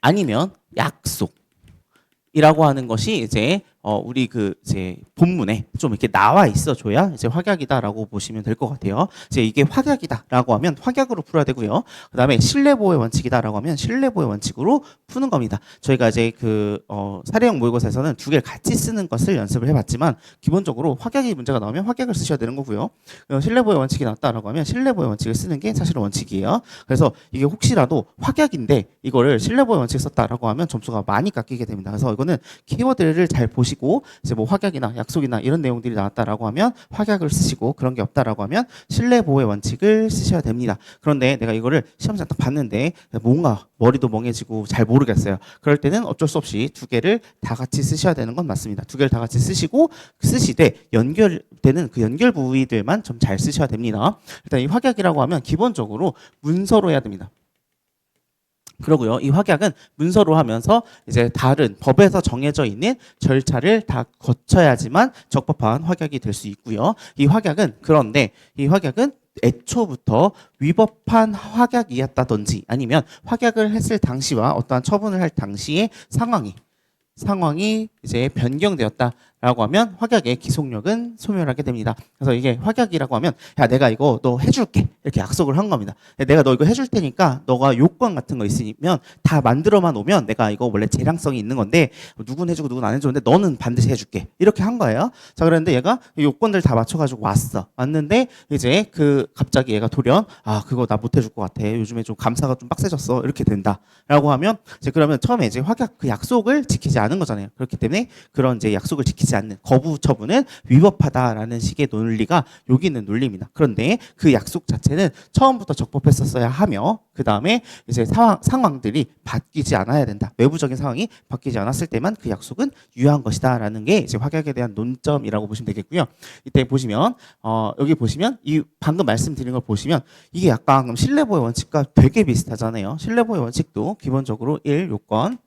아니면 약속이라고 하는 것이 이제 우리 그 이제 본문에 좀 이렇게 나와 있어줘야 이제 확약이다라고 보시면 될 것 같아요. 이제 이게 확약이다라고 하면 확약으로 풀어야 되고요. 그다음에 신뢰보호의 원칙이다라고 하면 신뢰보호의 원칙으로 푸는 겁니다. 저희가 이제 그 사례형 모의고사에서는 두 개를 같이 쓰는 것을 연습을 해봤지만 기본적으로 확약이 문제가 나오면 확약을 쓰셔야 되는 거고요. 신뢰보호의 원칙이 나왔다라고 하면 신뢰보호의 원칙을 쓰는 게 사실은 원칙이에요. 그래서 이게 혹시라도 확약인데 이거를 신뢰보호의 원칙을 썼다라고 하면 점수가 많이 깎이게 됩니다. 그래서 이거는 키워드를 잘 보시고 이제 뭐 확약이나 약속이나 이런 내용들이 나왔다라고 하면 확약을 쓰시고 그런 게 없다라고 하면 신뢰 보호의 원칙을 쓰셔야 됩니다. 그런데 내가 이거를 시험장 딱 봤는데 뭔가 머리도 멍해지고 잘 모르겠어요. 그럴 때는 어쩔 수 없이 두 개를 다 같이 쓰셔야 되는 건 맞습니다. 두 개를 다 같이 쓰시고 쓰시되 연결되는 그 연결 부위들만 좀 잘 쓰셔야 됩니다. 일단 이 확약이라고 하면 기본적으로 문서로 해야 됩니다. 그러고요. 이 확약은 문서로 하면서 이제 다른 법에서 정해져 있는 절차를 다 거쳐야지만 적법한 확약이 될 수 있고요. 이 확약은 그런데 이 확약은 애초부터 위법한 확약이었다든지 아니면 확약을 했을 당시와 어떠한 처분을 할 당시의 상황이 이제 변경되었다라고 하면 확약의 기속력은 소멸하게 됩니다. 그래서 이게 확약이라고 하면 야 내가 이거 너 해줄게 이렇게 약속을 한 겁니다. 내가 너 이거 해줄 테니까 너가 요건 같은 거 있으면 다 만들어만 오면 내가 이거 원래 재량성이 있는 건데 누군 해주고 누군 안 해주는데 너는 반드시 해줄게 이렇게 한 거예요. 자 그런데 얘가 요건들 다 맞춰가지고 왔는데 이제 그 갑자기 얘가 돌연 그거 나 못 해줄 것 같아 요즘에 좀 감사가 좀 빡세졌어 이렇게 된다라고 하면 이제 그러면 처음에 이제 확약 그 약속을 지키지 않은 거잖아요. 그렇기 때문에 그런 이제 약속을 지키지 않는 거부 처분은 위법하다라는 식의 논리가 여기 있는 논리입니다. 그런데 그 약속 자체는 처음부터 적법했었어야 하며 그 다음에 이제 상황들이 바뀌지 않아야 된다. 외부적인 상황이 바뀌지 않았을 때만 그 약속은 유효한 것이다라는 게 이제 확약에 대한 논점이라고 보시면 되겠고요. 이때 보시면 여기 보시면 이 방금 말씀드린 걸 보시면 이게 약간 신뢰보호 원칙과 되게 비슷하잖아요. 신뢰보호 원칙도 기본적으로 1 요건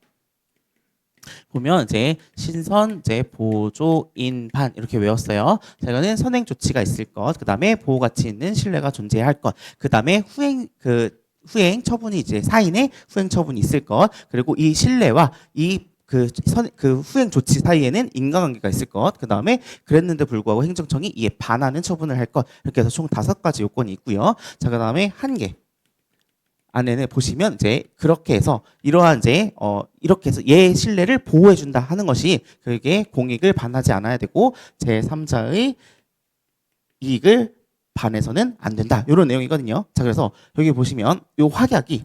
보면 이제 신선, 이제 보조, 인반 이렇게 외웠어요. 자, 이거는 선행 조치가 있을 것, 그 다음에 보호 가치 있는 신뢰가 존재할 것, 그 다음에 후행 처분이 이제 사인의 후행 처분이 있을 것, 그리고 이 신뢰와 그 후행 조치 사이에는 인과관계가 있을 것, 그 다음에 그랬는데 불구하고 행정청이 이에 반하는 처분을 할 것, 이렇게 해서 총 5가지 요건이 있고요. 자, 그 다음에 한계. 안에는 보시면 이제 그렇게 해서 이러한 이제 이렇게 해서 얘의 신뢰를 보호해 준다 하는 것이 그게 공익을 반하지 않아야 되고 제3자의 이익을 반해서는 안 된다. 이런 내용이거든요. 자 그래서 여기 보시면 요 확약이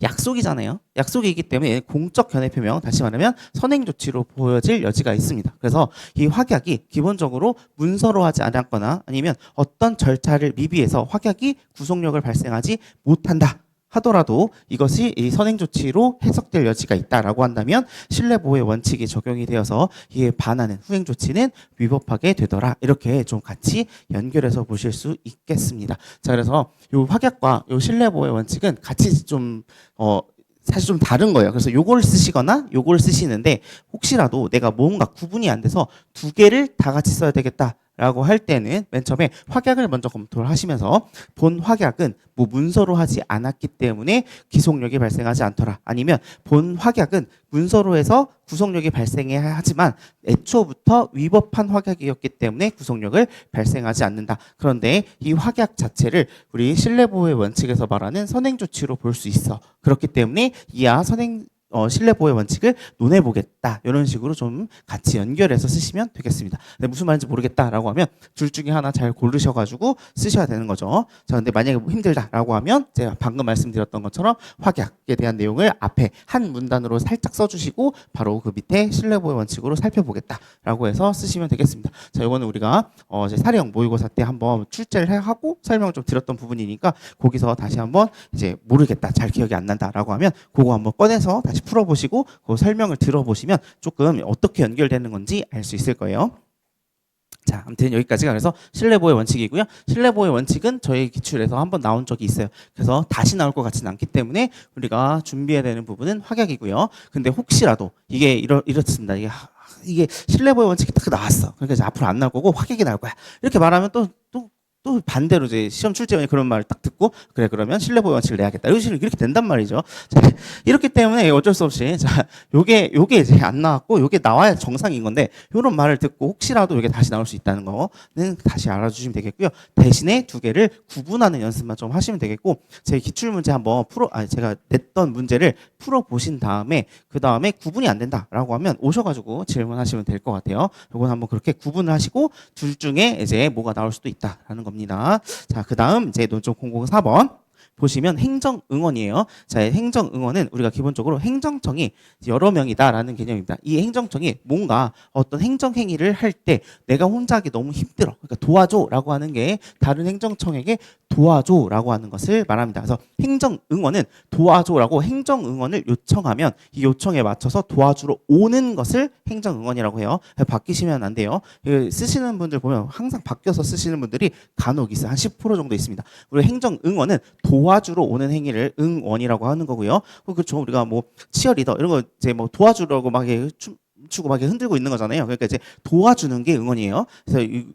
약속이잖아요. 약속이기 때문에 공적 견해 표명 다시 말하면 선행 조치로 보여질 여지가 있습니다. 그래서 이 확약이 기본적으로 문서로 하지 않았거나 아니면 어떤 절차를 미비해서 확약이 구속력을 발생하지 못한다 하더라도 이것이 이 선행 조치로 해석될 여지가 있다라고 한다면 신뢰보호의 원칙이 적용이 되어서 이에 반하는 후행 조치는 위법하게 되더라. 이렇게 좀 같이 연결해서 보실 수 있겠습니다. 자, 그래서 이 확약과 이 신뢰보호의 원칙은 같이 좀 사실 좀 다른 거예요. 그래서 요걸 쓰시거나 요걸 쓰시는데 혹시라도 내가 뭔가 구분이 안 돼서 두 개를 다 같이 써야 되겠다. 라고 할 때는 맨 처음에 확약을 먼저 검토를 하시면서 본 확약은 뭐 문서로 하지 않았기 때문에 기속력이 발생하지 않더라. 아니면 본 확약은 문서로 해서 구속력이 발생해야 하지만 애초부터 위법한 확약이었기 때문에 구속력을 발생하지 않는다. 그런데 이 확약 자체를 우리 신뢰보호의 원칙에서 말하는 선행조치로 볼 수 있어. 그렇기 때문에 이하 신뢰보호의 원칙을 논해보겠다. 이런 식으로 좀 같이 연결해서 쓰시면 되겠습니다. 근데 무슨 말인지 모르겠다라고 하면 둘 중에 하나 잘 고르셔가지고 쓰셔야 되는 거죠. 자, 근데 만약에 힘들다라고 하면 제가 방금 말씀드렸던 것처럼 확약에 대한 내용을 앞에 한 문단으로 살짝 써주시고 바로 그 밑에 신뢰보호의 원칙으로 살펴보겠다라고 해서 쓰시면 되겠습니다. 자, 이거는 우리가 이제 사례형 모의고사 때 한번 출제를 하고 설명을 좀 드렸던 부분이니까 거기서 다시 한번 이제 모르겠다, 잘 기억이 안 난다라고 하면 그거 한번 꺼내서 다시 풀어보시고 그 설명을 들어보시면 조금 어떻게 연결되는 건지 알 수 있을 거예요. 자, 아무튼 여기까지가 그래서 신뢰보호의 원칙이고요. 신뢰보호의 원칙은 저희 기출에서 한번 나온 적이 있어요. 그래서 다시 나올 것 같지는 않기 때문에 우리가 준비해야 되는 부분은 확약이고요. 근데 혹시라도 이게 이렇습니다. 이게 신뢰보호의 원칙이 딱 나왔어. 그러니까 이제 앞으로 안 나올 거고 확약이 나올 거야. 이렇게 말하면 또 또 반대로 이제 시험 출제원이 그런 말을 딱 듣고 그래 그러면 신뢰보호 원칙을 내야겠다. 이런 식으로 이렇게 된단 말이죠. 자, 이렇기 때문에 어쩔 수 없이 자 요게 이제 안 나왔고 요게 나와야 정상인 건데 요런 말을 듣고 혹시라도 요게 다시 나올 수 있다는 거는 다시 알아주시면 되겠고요. 대신에 두 개를 구분하는 연습만 좀 하시면 되겠고 제 기출 문제 한번 제가 냈던 문제를 풀어 보신 다음에 그 다음에 구분이 안 된다라고 하면 오셔가지고 질문하시면 될 것 같아요. 요건 한번 그렇게 구분을 하시고 둘 중에 이제 뭐가 나올 수도 있다라는 겁니다. 자, 그 다음 이제 논점 004번. 보시면 행정응원이에요. 자, 행정응원은 우리가 기본적으로 행정청이 여러 명이다라는 개념입니다. 이 행정청이 뭔가 어떤 행정행위를 할 때 내가 혼자 하기 너무 힘들어. 그러니까 도와줘라고 하는 게 다른 행정청에게 도와줘라고 하는 것을 말합니다. 그래서 행정응원은 도와줘라고 행정응원을 요청하면 이 요청에 맞춰서 도와주러 오는 것을 행정응원이라고 해요. 바뀌시면 안 돼요. 쓰시는 분들 보면 항상 바뀌어서 쓰시는 분들이 간혹 있어요. 한 10% 정도 있습니다. 우리 행정응원은 도와주러 오는 행위를 응원이라고 하는 거고요. 그렇죠. 우리가 뭐 치어리더 이런 거 이제 뭐 도와주려고 막 춤추고 막 흔들고 있는 거잖아요. 그러니까 이제 도와주는 게 응원이에요. 그래서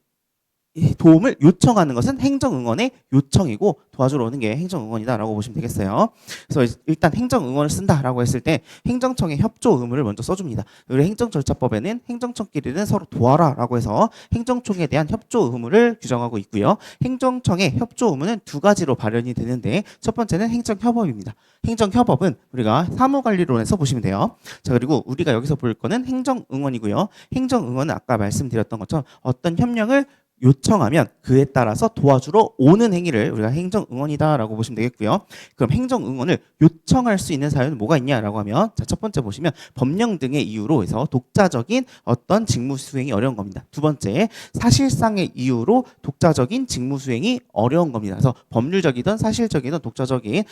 이 도움을 요청하는 것은 행정응원의 요청이고 도와주러 오는 게 행정응원이다라고 보시면 되겠어요. 그래서 일단 행정응원을 쓴다라고 했을 때 행정청의 협조 의무를 먼저 써줍니다. 우리 행정절차법에는 행정청끼리는 서로 도와라라고 해서 행정청에 대한 협조 의무를 규정하고 있고요. 행정청의 협조 의무는 두 가지로 발현이 되는데 첫 번째는 행정협업입니다. 행정협업은 우리가 사무관리론에서 보시면 돼요. 자, 그리고 우리가 여기서 볼 거는 행정응원이고요. 행정응원은 아까 말씀드렸던 것처럼 어떤 협력을 요청하면 그에 따라서 도와주러 오는 행위를 우리가 행정응원이다라고 보시면 되겠고요. 그럼 행정응원을 요청할 수 있는 사유는 뭐가 있냐라고 하면 자, 첫 번째 보시면 법령 등의 이유로 해서 독자적인 어떤 직무 수행이 어려운 겁니다. 두 번째 사실상의 이유로 독자적인 직무 수행이 어려운 겁니다. 그래서 법률적이든 사실적이든 독자적인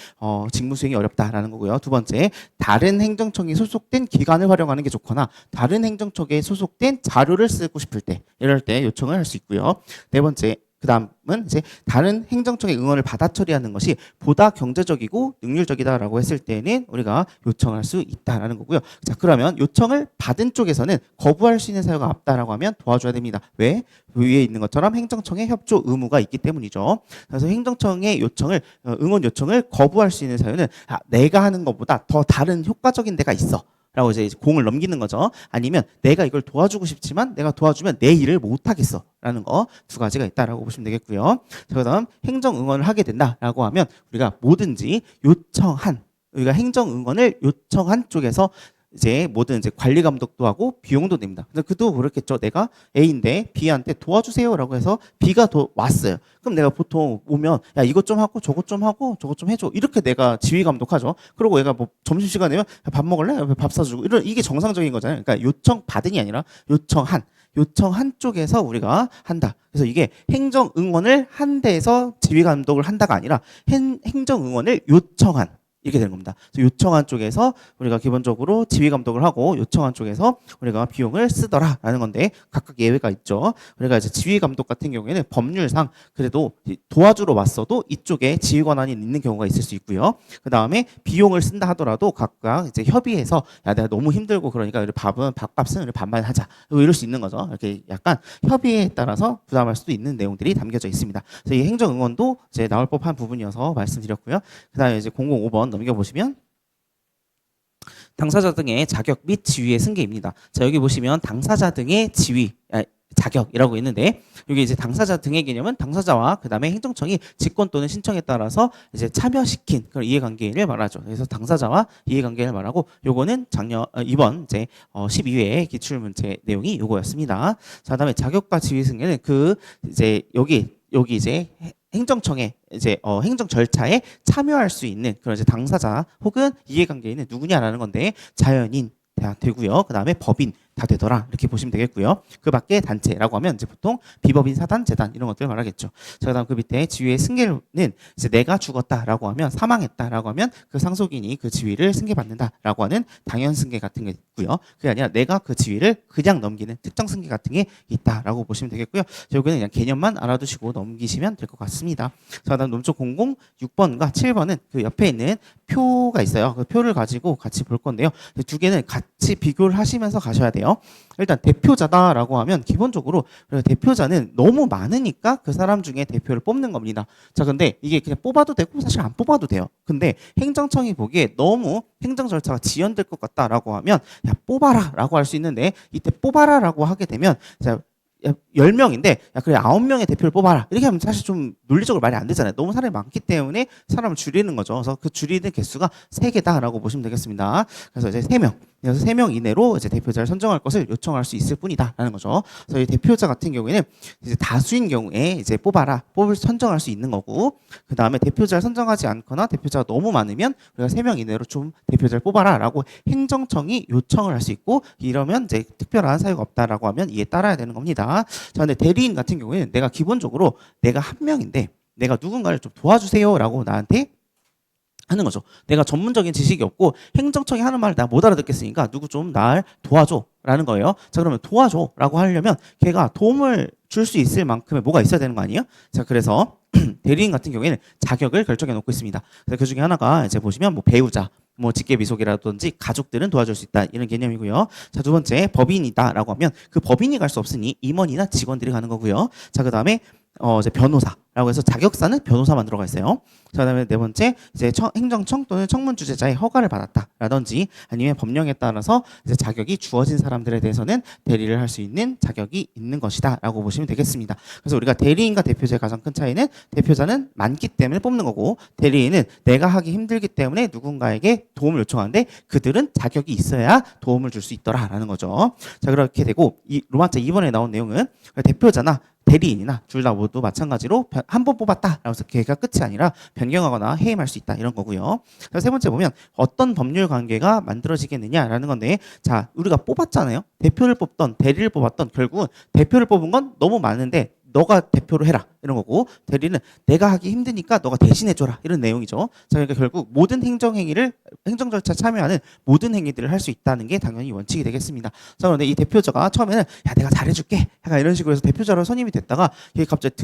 직무 수행이 어렵다라는 거고요. 두 번째 다른 행정청이 소속된 기관을 활용하는 게 좋거나 다른 행정청에 소속된 자료를 쓰고 싶을 때 이럴 때 요청을 할 수 있고요. 네 번째, 그 다음은 이제 다른 행정청의 응원을 받아 처리하는 것이 보다 경제적이고 능률적이다라고 했을 때는 우리가 요청할 수 있다라는 거고요. 자, 그러면 요청을 받은 쪽에서는 거부할 수 있는 사유가 없다라고 하면 도와줘야 됩니다. 왜? 위에 있는 것처럼 행정청의 협조 의무가 있기 때문이죠. 그래서 행정청의 요청을 응원 요청을 거부할 수 있는 사유는 내가 하는 것보다 더 다른 효과적인 데가 있어. 라고 이제 공을 넘기는 거죠. 아니면 내가 이걸 도와주고 싶지만 내가 도와주면 내 일을 못 하겠어 라는 거 두 가지가 있다라고 보시면 되겠고요. 자, 그다음 행정 응원을 하게 된다라고 하면 우리가 뭐든지 우리가 행정 응원을 요청한 쪽에서 이제 뭐든 이제 관리 감독도 하고 비용도 냅니다. 근데 그도 그렇겠죠. 내가 A인데 B한테 도와주세요라고 해서 B가 왔어요. 그럼 내가 보통 오면 야 이것 좀 하고 저것 좀 하고 저것 좀 해줘 이렇게 내가 지휘 감독하죠. 그리고 얘가 뭐 점심 시간이면 밥 먹을래? 밥 사주고 이게 정상적인 거잖아요. 그러니까 요청 받은이 아니라 요청한 쪽에서 우리가 한다. 그래서 이게 행정 응원을 한 데에서 지휘 감독을 한다가 아니라 행정 응원을 요청한 이렇게 되는 겁니다. 요청한 쪽에서 우리가 기본적으로 지휘 감독을 하고 요청한 쪽에서 우리가 비용을 쓰더라라는 건데 각각 예외가 있죠. 우리가 이제 지휘 감독 같은 경우에는 법률상 그래도 도와주러 왔어도 이쪽에 지휘 권한이 있는 경우가 있을 수 있고요. 그 다음에 비용을 쓴다 하더라도 각각 이제 협의해서 야 내가 너무 힘들고 그러니까 우리 밥값은 우리 반반 하자 이럴 수 있는 거죠. 이렇게 약간 협의에 따라서 부담할 수도 있는 내용들이 담겨져 있습니다. 그래서 이 행정 응원도 이제 나올 법한 부분이어서 말씀드렸고요. 그다음에 이제 005번 넘겨보시면 당사자 등의 자격 및 지위의 승계입니다. 자, 여기 보시면 당사자 등의 자격이라고 있는데 여기 이제 당사자 등의 개념은 당사자와 그 다음에 행정청이 직권 또는 신청에 따라서 이제 참여시킨 그런 이해관계를 말하죠. 그래서 당사자와 이해관계를 말하고 요거는 이번 이제 12회 기출문제 내용이 요거였습니다. 자, 그다음에 자격과 지위 승계는 이제 여기 이제 행정청의 이제 행정 절차에 참여할 수 있는 그런 이제 당사자 혹은 이해관계인은 누구냐라는 건데 자연인 다 되고요. 그 다음에 법인 다 되더라 이렇게 보시면 되겠고요. 그 밖에 단체라고 하면 이제 보통 비법인 사단 재단 이런 것들을 말하겠죠. 자, 그다음 그 밑에 지위의 승계는 이제 내가 죽었다라고 하면 사망했다라고 하면 그 상속인이 그 지위를 승계받는다라고 하는 당연 승계 같은 게 있고요. 그게 아니라 내가 그 지위를 그냥 넘기는 특정 승계 같은 게 있다라고 보시면 되겠고요. 여기는 그냥 개념만 알아두시고 넘기시면 될 것 같습니다. 자, 그다음 논조 006번과 7번은 그 옆에 있는 표가 있어요. 그 표를 가지고 같이 볼 건데요. 두 개는 같이 비교를 하시면서 가셔야 돼요. 볼게요. 일단 대표자다라고 하면 기본적으로 대표자는 너무 많으니까 그 사람 중에 대표를 뽑는 겁니다. 자, 근데 이게 그냥 뽑아도 되고 사실 안 뽑아도 돼요. 근데 행정청이 보기에 너무 행정 절차가 지연될 것 같다라고 하면 야, 뽑아라라고 할 수 있는데 이때 뽑아라라고 하게 되면 자, 10명인데 야 그래 9명의 대표를 뽑아라 이렇게 하면 사실 좀 논리적으로 말이 안 되잖아요. 너무 사람이 많기 때문에 사람을 줄이는 거죠. 그래서 그 줄이는 개수가 3개다라고 보시면 되겠습니다. 그래서 이제 3명 그래서 3명 이내로 이제 대표자를 선정할 것을 요청할 수 있을 뿐이다라는 거죠. 그래서 이 대표자 같은 경우에는 이제 다수인 경우에 이제 뽑아라 뽑을 선정할 수 있는 거고, 그 다음에 대표자를 선정하지 않거나 대표자가 너무 많으면 우리가 3명 이내로 좀 대표자를 뽑아라라고 행정청이 요청을 할 수 있고, 이러면 이제 특별한 사유가 없다라고 하면 이에 따라야 되는 겁니다. 자, 근데 대리인 같은 경우에는 내가 기본적으로 내가 한 명인데 내가 누군가를 좀 도와주세요라고 나한테 하는 거죠. 내가 전문적인 지식이 없고 행정청이 하는 말을 내가 못 알아듣겠으니까 누구 좀 날 도와줘 라는 거예요. 자, 그러면 도와줘 라고 하려면 걔가 도움을 줄 수 있을 만큼의 뭐가 있어야 되는 거 아니에요? 자, 그래서 대리인 같은 경우에는 자격을 결정해 놓고 있습니다. 그래서 그 중에 하나가 이제 보시면 뭐 배우자, 뭐 직계비속이라든지 가족들은 도와줄 수 있다 이런 개념이고요. 자, 두 번째 법인이다라고 하면 그 법인이 갈 수 없으니 임원이나 직원들이 가는 거고요. 자, 그 다음에 이제 변호사라고 해서 자격사는 변호사만 들어가 있어요. 자, 그다음에 네 번째 이제 행정청 또는 청문 주재자의 허가를 받았다라든지 아니면 법령에 따라서 이제 자격이 주어진 사람들에 대해서는 대리를 할 수 있는 자격이 있는 것이다라고 보시면 되겠습니다. 그래서 우리가 대리인과 대표자의 가장 큰 차이는 대표자는 많기 때문에 뽑는 거고 대리인은 내가 하기 힘들기 때문에 누군가에게 도움을 요청하는데 그들은 자격이 있어야 도움을 줄 수 있더라라는 거죠. 자, 그렇게 되고 이 로마자 2번에 나온 내용은 대표자나 대리인이나 둘 다 모두 마찬가지로 한 번 뽑았다라고 해서 걔가 끝이 아니라 변경하거나 해임할 수 있다 이런 거고요. 세 번째 보면 어떤 법률 관계가 만들어지겠느냐라는 건데, 자, 우리가 뽑았잖아요. 대표를 뽑던 대리를 뽑았던 결국은 대표를 뽑은 건 너무 많은데 너가 대표로 해라 이런 거고, 대리는 내가 하기 힘드니까 너가 대신해줘라 이런 내용이죠. 자, 그러니까 결국 모든 행정행위를 행정 절차 참여하는 모든 행위들을 할 수 있다는 게 당연히 원칙이 되겠습니다. 자, 그런데 이 대표자가 처음에는 야 내가 잘해줄게 약간 이런 식으로 해서 대표자로 선임이 됐다가 이게 갑자기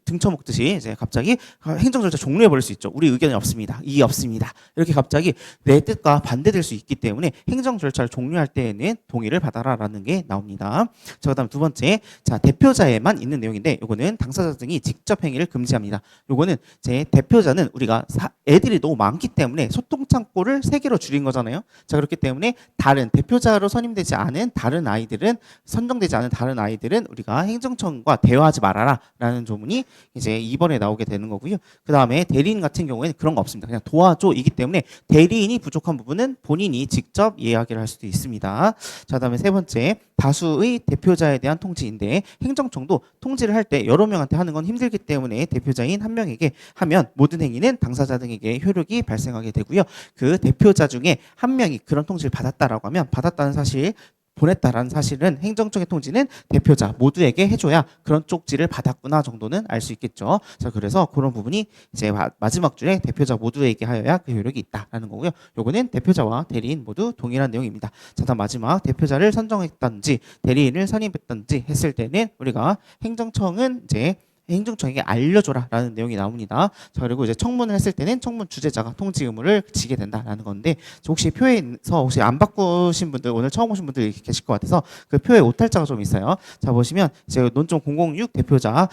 등쳐먹듯이 이제 갑자기 행정 절차 종료해 버릴 수 있죠. 우리 의견이 없습니다. 이의 없습니다. 이렇게 갑자기 내 뜻과 반대될 수 있기 때문에 행정 절차를 종료할 때에는 동의를 받아라라는 게 나옵니다. 자, 그다음 두 번째, 자 대표자에만 있는 내용인데 요거는 당사자 등이 직접 행위를 금지합니다. 요거는 제 대표자는 우리가 애들이 너무 많기 때문에 소통 창구를 3개로 줄인 거잖아요. 자, 그렇기 때문에 다른 대표자로 선임되지 않은 다른 아이들은 선정되지 않은 다른 아이들은 우리가 행정청과 대화하지 말아라라는 조문이 이제 2번에 나오게 되는 거고요. 그 다음에 대리인 같은 경우에는 그런 거 없습니다. 그냥 도와줘이기 때문에 대리인이 부족한 부분은 본인이 직접 이야기를 할 수도 있습니다. 자, 그다음에 세 번째, 다수의 대표자에 대한 통지인데 행정청도 통지를 할 때 여러 명한테 하는 건 힘들기 때문에 대표자인 한 명에게 하면 모든 행위는 당사자 등에게 효력이 발생하게 되고요. 그 대표자 중에 한 명이 그런 통지를 받았다라고 하면 받았다는 사실, 보냈다라는 사실은 행정청의 통지는 대표자 모두에게 해줘야 그런 쪽지를 받았구나 정도는 알 수 있겠죠. 자, 그래서 그런 부분이 이제 마지막 줄에 대표자 모두에게 하여야 그 효력이 있다라는 거고요. 요거는 대표자와 대리인 모두 동일한 내용입니다. 자, 다음 마지막, 대표자를 선정했든지 대리인을 선임했든지 했을 때는 우리가 행정청은 이제 행정청에게 알려줘라라는 내용이 나옵니다. 자, 그리고 이제 청문을 했을 때는 청문 주재자가 통지 의무를 지게 된다라는 건데, 혹시 표에서 혹시 안 바꾸신 분들, 오늘 처음 오신 분들 계실 것 같아서 그 표에 오탈자가 좀 있어요. 자, 보시면 이제 논점 006 대표자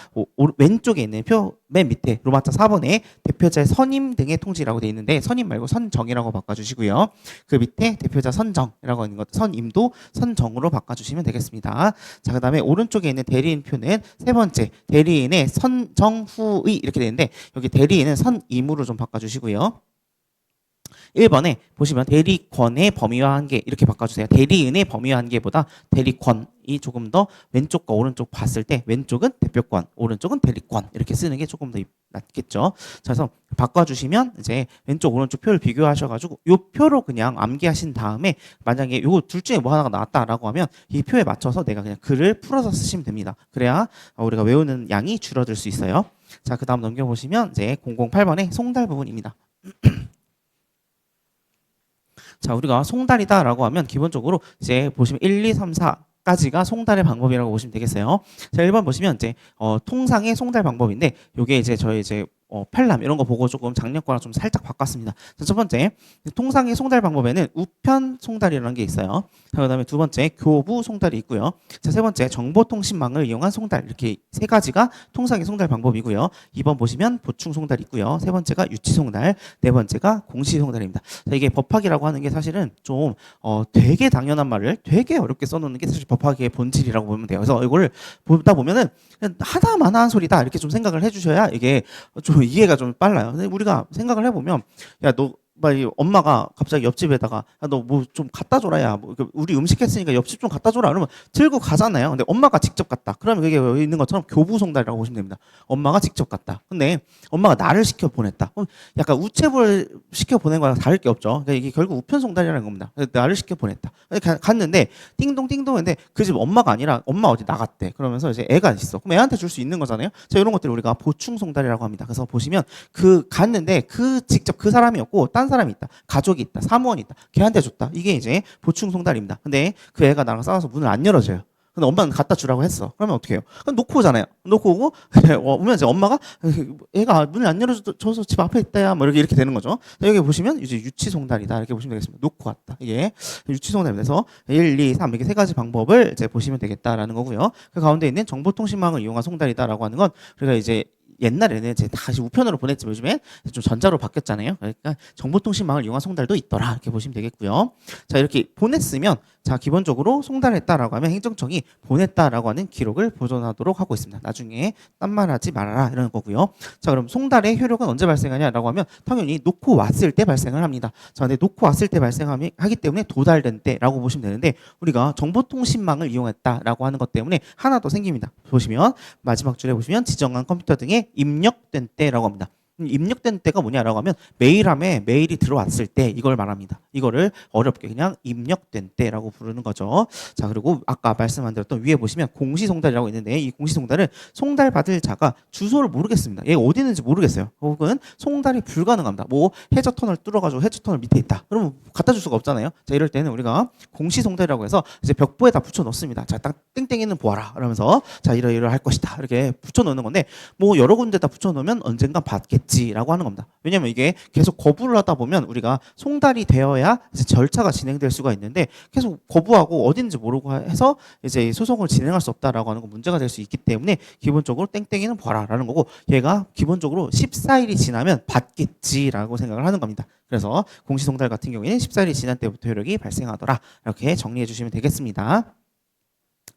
왼쪽에 있는 표 맨 밑에 로마자 4번에 대표자의 선임 등의 통지라고 되어 있는데 선임 말고 선정이라고 바꿔주시고요. 그 밑에 대표자 선정이라고 있는 것, 선임도 선정으로 바꿔주시면 되겠습니다. 자, 그 다음에 오른쪽에 있는 대리인 표는 세 번째, 대리인의 선정 후의 이렇게 되는데 여기 대리인은 선임으로 좀 바꿔주시고요. 1번에 보시면 대리권의 범위와 한계 이렇게 바꿔주세요. 대리인의 범위와 한계보다 대리권이 조금 더 왼쪽과 오른쪽 봤을 때 왼쪽은 대표권, 오른쪽은 대리권 이렇게 쓰는 게 조금 더 낫겠죠. 그래서 바꿔주시면 이제 왼쪽 오른쪽 표를 비교하셔가지고 이 표로 그냥 암기하신 다음에 만약에 요 둘 중에 뭐 하나가 나왔다라고 하면 이 표에 맞춰서 내가 그냥 글을 풀어서 쓰시면 됩니다. 그래야 우리가 외우는 양이 줄어들 수 있어요. 자, 그 다음 넘겨보시면 이제 008번의 송달 부분입니다. 자, 우리가 송달이다라고 하면 기본적으로 이제 보시면 1, 2, 3, 4까지가 송달의 방법이라고 보시면 되겠어요. 자, 1번 보시면 이제 통상의 송달 방법인데 요게 이제 저희 이제 팔람 이런 거 보고 조금 작년 거랑 좀 살짝 바꿨습니다. 자, 첫 번째, 통상의 송달 방법에는 우편 송달이라는 게 있어요. 그다음에 두 번째, 교부 송달이 있고요. 자, 세 번째, 정보통신망을 이용한 송달. 이렇게 세 가지가 통상의 송달 방법이고요. 2번 보시면 보충 송달이 있고요. 세 번째가 유치 송달, 네 번째가 공시 송달입니다. 자, 이게 법학이라고 하는 게 사실은 좀 되게 당연한 말을 되게 어렵게 써놓는 게 사실 법학의 본질이라고 보면 돼요. 그래서 이걸 보다 보면은 그냥 하나마나한 소리다 이렇게 좀 생각을 해주셔야 이게 좀 이해가 좀 빨라요. 근데 우리가 생각을 해보면 야, 너 엄마가 갑자기 옆집에다가 너 뭐 좀 갖다 줘라 야 뭐 우리 음식 했으니까 옆집 좀 갖다 줘라 그러면 들고 가잖아요. 근데 엄마가 직접 갔다. 그러면 그게 여기 있는 것처럼 교부송달이라고 보시면 됩니다. 엄마가 직접 갔다. 근데 엄마가 나를 시켜 보냈다. 약간 우체부를 시켜 보낸 거랑 다를 게 없죠. 그러니까 이게 결국 우편송달이라는 겁니다. 나를 시켜 보냈다. 갔는데 띵동 띵동인데 그 집 엄마가 아니라 엄마 어디 나갔대. 그러면서 이제 애가 있어. 그럼 애한테 줄 수 있는 거잖아요. 자, 이런 것들을 우리가 보충송달이라고 합니다. 그래서 보시면 그 갔는데 그 직접 그 사람이었고 딴 사람이 있다. 가족이 있다. 사무원이 있다. 걔한테 줬다. 이게 이제 보충송달입니다. 근데 그 애가 나랑 싸워서 문을 안 열어줘요. 근데 엄마는 갖다 주라고 했어. 그러면 어떻게 해요? 그럼 놓고 오잖아요. 놓고 오고 오면 이제 엄마가 애가 문을 안 열어줘서 집 앞에 있다야 뭐 이렇게 되는 거죠. 여기 보시면 이제 유치송달이다 이렇게 보시면 되겠습니다. 놓고 왔다. 이게 유치송달입니다. 그래서 1, 2, 3 이렇게 세 가지 방법을 이제 보시면 되겠다라는 거고요. 그 가운데 있는 정보통신망을 이용한 송달이다라고 하는 건 우리가 이제 옛날에는 이제 다시 우편으로 보냈지 요즘에 좀 전자로 바뀌었잖아요. 그러니까 정보통신망을 이용한 송달도 있더라 이렇게 보시면 되겠고요. 자, 이렇게 보냈으면 자, 기본적으로 송달했다라고 하면 행정청이 보냈다라고 하는 기록을 보존하도록 하고 있습니다. 나중에 딴말하지 말아라 이런 거고요. 자, 그럼 송달의 효력은 언제 발생하냐라고 하면 당연히 놓고 왔을 때 발생을 합니다. 자, 근데 놓고 왔을 때 발생하기 때문에 도달된 때라고 보시면 되는데 우리가 정보통신망을 이용했다라고 하는 것 때문에 하나 더 생깁니다. 보시면 마지막 줄에 보시면 지정한 컴퓨터 등에 입력된 때라고 합니다. 입력된 때가 뭐냐라고 하면 메일함에 메일이 들어왔을 때 이걸 말합니다. 이거를 어렵게 그냥 입력된 때라고 부르는 거죠. 자, 그리고 아까 말씀 안 드렸던 위에 보시면 공시송달이라고 있는데 이 공시송달은 송달 받을 자가 주소를 모르겠습니다. 얘가 어디 있는지 모르겠어요. 혹은 송달이 불가능합니다. 뭐 해저터널 뚫어가지고 해저터널 밑에 있다. 그러면 갖다 줄 수가 없잖아요. 자, 이럴 때는 우리가 공시송달이라고 해서 이제 벽보에다 붙여 넣습니다. 자, 딱 땡땡이는 보아라. 그러면서 자, 이러이러 할 것이다. 이렇게 붙여 넣는 건데 뭐 여러 군데다 붙여 놓으면 언젠간 받겠지. 라고 하는 겁니다. 왜냐면 이게 계속 거부를 하다 보면 우리가 송달이 되어야 이제 절차가 진행될 수가 있는데 계속 거부하고 어딘지 모르고 해서 이제 소송을 진행할 수 없다라고 하는 건 문제가 될 수 있기 때문에 기본적으로 땡땡이는 봐라라는 거고 얘가 기본적으로 14일이 지나면 받겠지라고 생각을 하는 겁니다. 그래서 공시송달 같은 경우에는 14일이 지난 때부터 효력이 발생하더라. 이렇게 정리해 주시면 되겠습니다.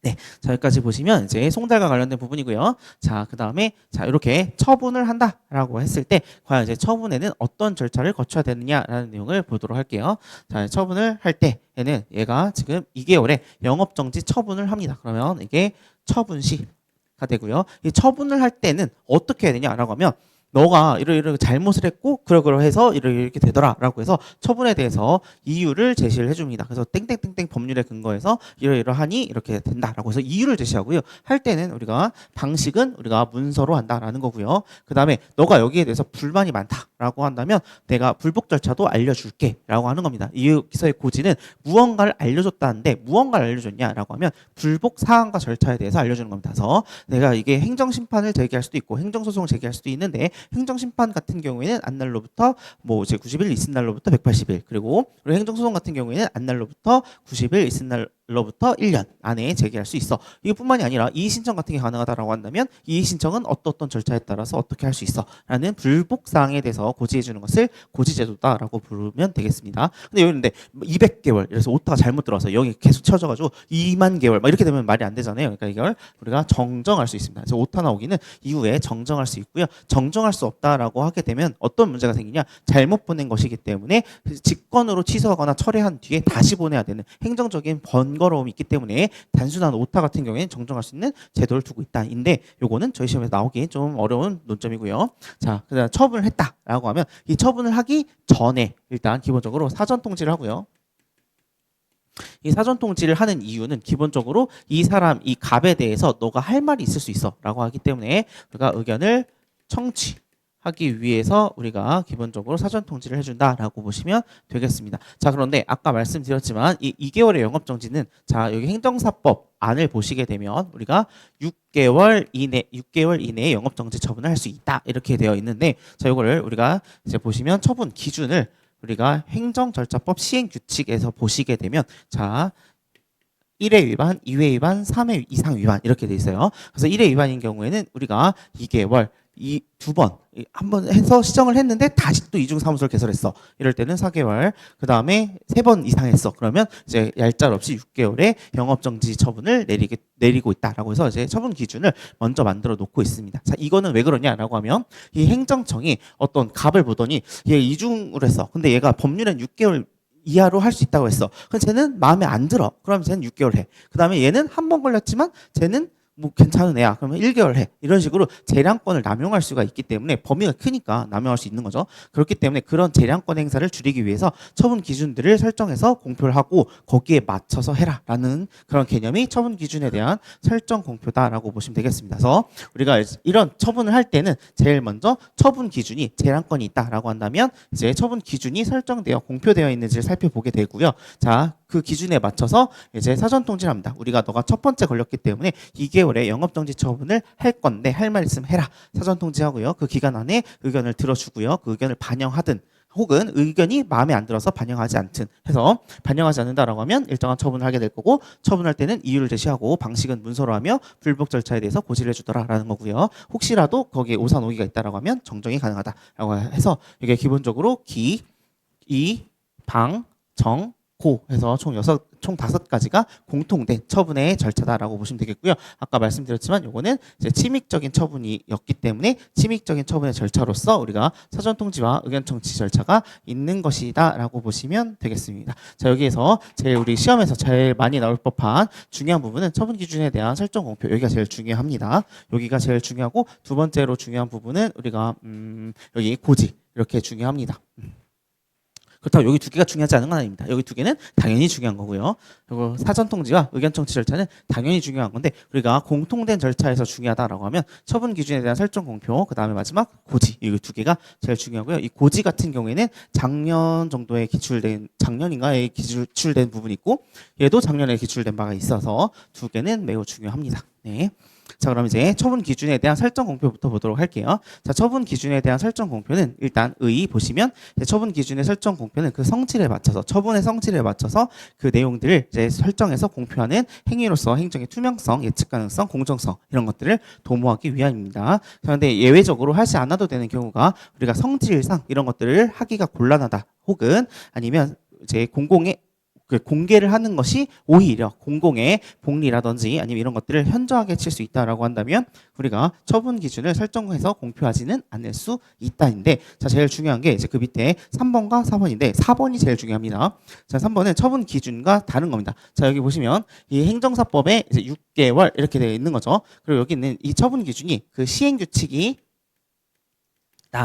네, 자, 여기까지 보시면 이제 송달과 관련된 부분이고요. 자, 그 다음에 자, 이렇게 처분을 한다라고 했을 때 과연 이제 처분에는 어떤 절차를 거쳐야 되느냐라는 내용을 보도록 할게요. 자, 처분을 할 때에는 얘가 지금 2개월에 영업정지 처분을 합니다. 그러면 이게 처분시가 되고요. 이 처분을 할 때는 어떻게 해야 되냐라고 하면 너가 이러이러 잘못을 했고 그러해서 이렇게 되더라라고 해서 처분에 대해서 이유를 제시를 해줍니다. 그래서 땡땡땡땡 법률에 근거해서 이러이러하니 이렇게 된다라고 해서 이유를 제시하고요. 할 때는 우리가 방식은 우리가 문서로 한다라는 거고요. 그 다음에 너가 여기에 대해서 불만이 많다라고 한다면 내가 불복 절차도 알려줄게라고 하는 겁니다. 여기서의 고지는 무언가를 알려줬다는데 무언가를 알려줬냐라고 하면 불복 사항과 절차에 대해서 알려주는 겁니다. 그래서 내가 이게 행정심판을 제기할 수도 있고 행정소송을 제기할 수도 있는데 행정심판 같은 경우에는 안날로부터 뭐 이제 90일 있은 날로부터 180일 그리고 행정소송 같은 경우에는 안날로부터 90일 있은 날로부터 1년 안에 제기할 수 있어. 이것뿐만이 아니라 이의신청 같은 게 가능하다라고 한다면 이의신청은 어떤 절차에 따라서 어떻게 할 수 있어 라는 불복사항에 대해서 고지해 주는 것을 고지제도다라고 부르면 되겠습니다. 근데 여기 200개월 그래서 오타가 잘못 들어와서 여기 계속 쳐져가지고 2만 개월 막 이렇게 되면 말이 안 되잖아요. 그러니까 이걸 우리가 정정할 수 있습니다. 그래서 오타 나오기는 이후에 정정할 수 있고요. 정정할 수 없다라고 하게 되면 어떤 문제가 생기냐 잘못 보낸 것이기 때문에 직권으로 취소하거나 철회한 뒤에 다시 보내야 되는 행정적인 번거로움이 있기 때문에 단순한 오타 같은 경우에는 정정할 수 있는 제도를 두고 있다인데 요거는 저희 시험에서 나오기 좀 어려운 논점이고요. 자, 그다음 처분을 했다라고 하면 이 처분을 하기 전에 일단 기본적으로 사전 통지를 하고요. 이 사전 통지를 하는 이유는 기본적으로 이 사람 이 갑에 대해서 너가 할 말이 있을 수 있어 라고 하기 때문에 우리가 의견을 청취 하기 위해서 우리가 기본적으로 사전 통지를 해준다라고 보시면 되겠습니다. 자, 그런데 아까 말씀드렸지만 이 2개월의 영업정지는 자, 여기 행정사법 안을 보시게 되면 우리가 6개월 이내에 영업정지 처분을 할 수 있다 이렇게 되어 있는데, 자, 이거를 우리가 이제 보시면 처분 기준을 우리가 행정절차법 시행규칙에서 보시게 되면 자, 1회 위반, 2회 위반, 3회 이상 위반 이렇게 돼 있어요. 그래서 1회 위반인 경우에는 우리가 2개월 이 두 번, 한 번 해서 시정을 했는데 다시 또 이중사무소를 개설했어. 이럴 때는 4개월. 그 다음에 3번 이상 했어. 그러면 이제 얄짤 없이 6개월의 영업정지 처분을 내리고 있다라고 해서 이제 처분 기준을 먼저 만들어 놓고 있습니다. 자, 이거는 왜 그러냐라고 하면 이 행정청이 어떤 갑을 보더니 얘 이중을 했어. 근데 얘가 법률엔 6개월 이하로 할 수 있다고 했어. 그럼 쟤는 마음에 안 들어. 그럼 쟤는 6개월 해. 그 다음에 얘는 한 번 걸렸지만 쟤는 뭐 괜찮은 애야. 그러면 1개월 해. 이런 식으로 재량권을 남용할 수가 있기 때문에 범위가 크니까 남용할 수 있는 거죠. 그렇기 때문에 그런 재량권 행사를 줄이기 위해서 처분 기준들을 설정해서 공표를 하고 거기에 맞춰서 해라라는 그런 개념이 처분 기준에 대한 설정 공표다라고 보시면 되겠습니다. 그래서 우리가 이런 처분을 할 때는 제일 먼저 처분 기준이 재량권이 있다라고 한다면 이제 처분 기준이 설정되어 공표되어 있는지를 살펴보게 되고요. 자, 그 기준에 맞춰서 이제 사전 통지를 합니다. 우리가 너가 첫 번째 걸렸기 때문에 2개월의 영업정지 처분을 할 건데 할 말 있으면 해라. 사전 통지하고요. 그 기간 안에 의견을 들어주고요. 그 의견을 반영하든 혹은 의견이 마음에 안 들어서 반영하지 않든 해서 반영하지 않는다라고 하면 일정한 처분을 하게 될 거고, 처분할 때는 이유를 제시하고 방식은 문서로 하며 불복 절차에 대해서 고지를 해주더라라는 거고요. 혹시라도 거기에 오산오기가 있다라고 하면 정정이 가능하다라고 해서 이게 기본적으로 기, 이, 방, 정, 고 해서 총 5가지가 공통된 처분의 절차다라고 보시면 되겠고요. 아까 말씀드렸지만 요거는 이제 침익적인 처분이었기 때문에 침익적인 처분의 절차로서 우리가 사전 통지와 의견 청취 절차가 있는 것이다라고 보시면 되겠습니다. 자, 여기에서 제일 우리 시험에서 제일 많이 나올 법한 중요한 부분은 처분 기준에 대한 설정 공표. 여기가 제일 중요합니다. 여기가 제일 중요하고 두 번째로 중요한 부분은 우리가 여기 고지 이렇게 중요합니다. 그렇다고 여기 두 개가 중요하지 않은 건 아닙니다. 여기 두 개는 당연히 중요한 거고요. 그리고 사전 통지와 의견 청취 절차는 당연히 중요한 건데 우리가 공통된 절차에서 중요하다라고 하면 처분 기준에 대한 설정 공표, 그 다음에 마지막 고지, 이 두 개가 제일 중요하고요. 이 고지 같은 경우에는 작년 정도에 작년인가에 기출된 부분이 있고 얘도 작년에 기출된 바가 있어서 두 개는 매우 중요합니다. 네. 자, 그럼 이제 처분 기준에 대한 설정 공표부터 보도록 할게요. 자, 처분 기준에 대한 설정 공표는 일단 보시면 처분 기준의 설정 공표는 그 성질에 맞춰서 처분의 성질에 맞춰서 그 내용들을 이제 설정해서 공표하는 행위로서 행정의 투명성, 예측 가능성, 공정성 이런 것들을 도모하기 위함입니다. 그런데 예외적으로 하지 않아도 되는 경우가 우리가 성질상 이런 것들을 하기가 곤란하다 혹은 아니면 이제 공개를 하는 것이 오히려 공공의 복리라든지 아니면 이런 것들을 현저하게 칠 수 있다라고 한다면 우리가 처분 기준을 설정해서 공표하지는 않을 수 있다인데, 자, 제일 중요한 게 이제 그 밑에 3번과 4번인데 4번이 제일 중요합니다. 자, 3번은 처분 기준과 다른 겁니다. 자, 여기 보시면 이 행정사법에 이제 6개월 이렇게 되어 있는 거죠. 그리고 여기 있는 이 처분 기준이 그 시행 규칙이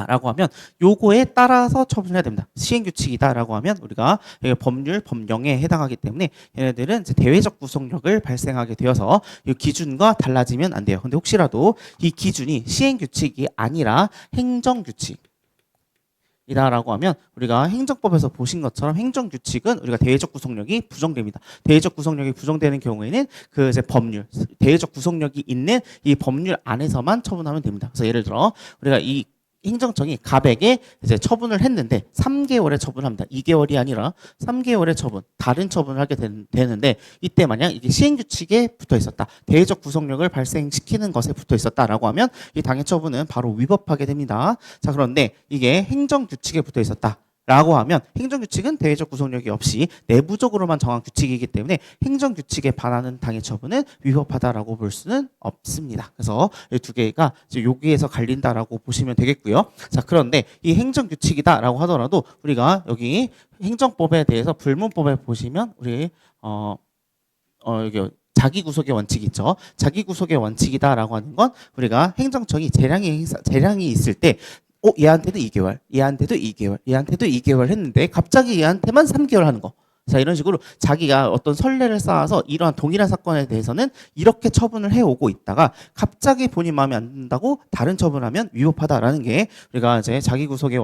라고 하면 요거에 따라서 처분을 해야 됩니다. 시행규칙이다라고 하면 우리가 법률, 법령에 해당하기 때문에 얘네들은 이제 대외적 구속력을 발생하게 되어서 이 기준과 달라지면 안 돼요. 근데 혹시라도 이 기준이 시행규칙이 아니라 행정규칙 이다라고 하면 우리가 행정법에서 보신 것처럼 행정규칙은 우리가 대외적 구속력이 부정됩니다. 대외적 구속력이 부정되는 경우에는 그 이제 법률, 대외적 구속력이 있는 이 법률 안에서만 처분하면 됩니다. 그래서 예를 들어 우리가 이 행정청이 갑에게 이제 처분을 했는데 3개월에 처분합니다. 2개월이 아니라 3개월의 처분, 다른 처분을 하게 되는데 이때 만약 이게 시행규칙에 붙어 있었다, 대외적 구속력을 발생시키는 것에 붙어 있었다라고 하면 이 당해 처분은 바로 위법하게 됩니다. 자, 그런데 이게 행정규칙에 붙어 있었다 라고 하면 행정규칙은 대외적 구속력이 없이 내부적으로만 정한 규칙이기 때문에 행정규칙에 반하는 당해 처분은 위법하다라고 볼 수는 없습니다. 그래서 이 두 개가 이제 여기에서 갈린다라고 보시면 되겠고요. 자, 그런데 이 행정규칙이다라고 하더라도 우리가 여기 행정법에 대해서 불문법에 보시면 우리 여기 자기 구속의 원칙이 있죠. 자기 구속의 원칙이다라고 하는 건 우리가 행정청이 재량이 있을 때 얘한테도 2개월, 얘한테도 2개월, 얘한테도 2개월 했는데 갑자기 얘한테만 3개월 하는 거. 자, 이런 식으로 자기가 어떤 선례를 쌓아서 이러한 동일한 사건에 대해서는 이렇게 처분을 해오고 있다가 갑자기 본인 마음에 안 든다고 다른 처분을 하면 위법하다라는 게 우리가 이제 자기구속의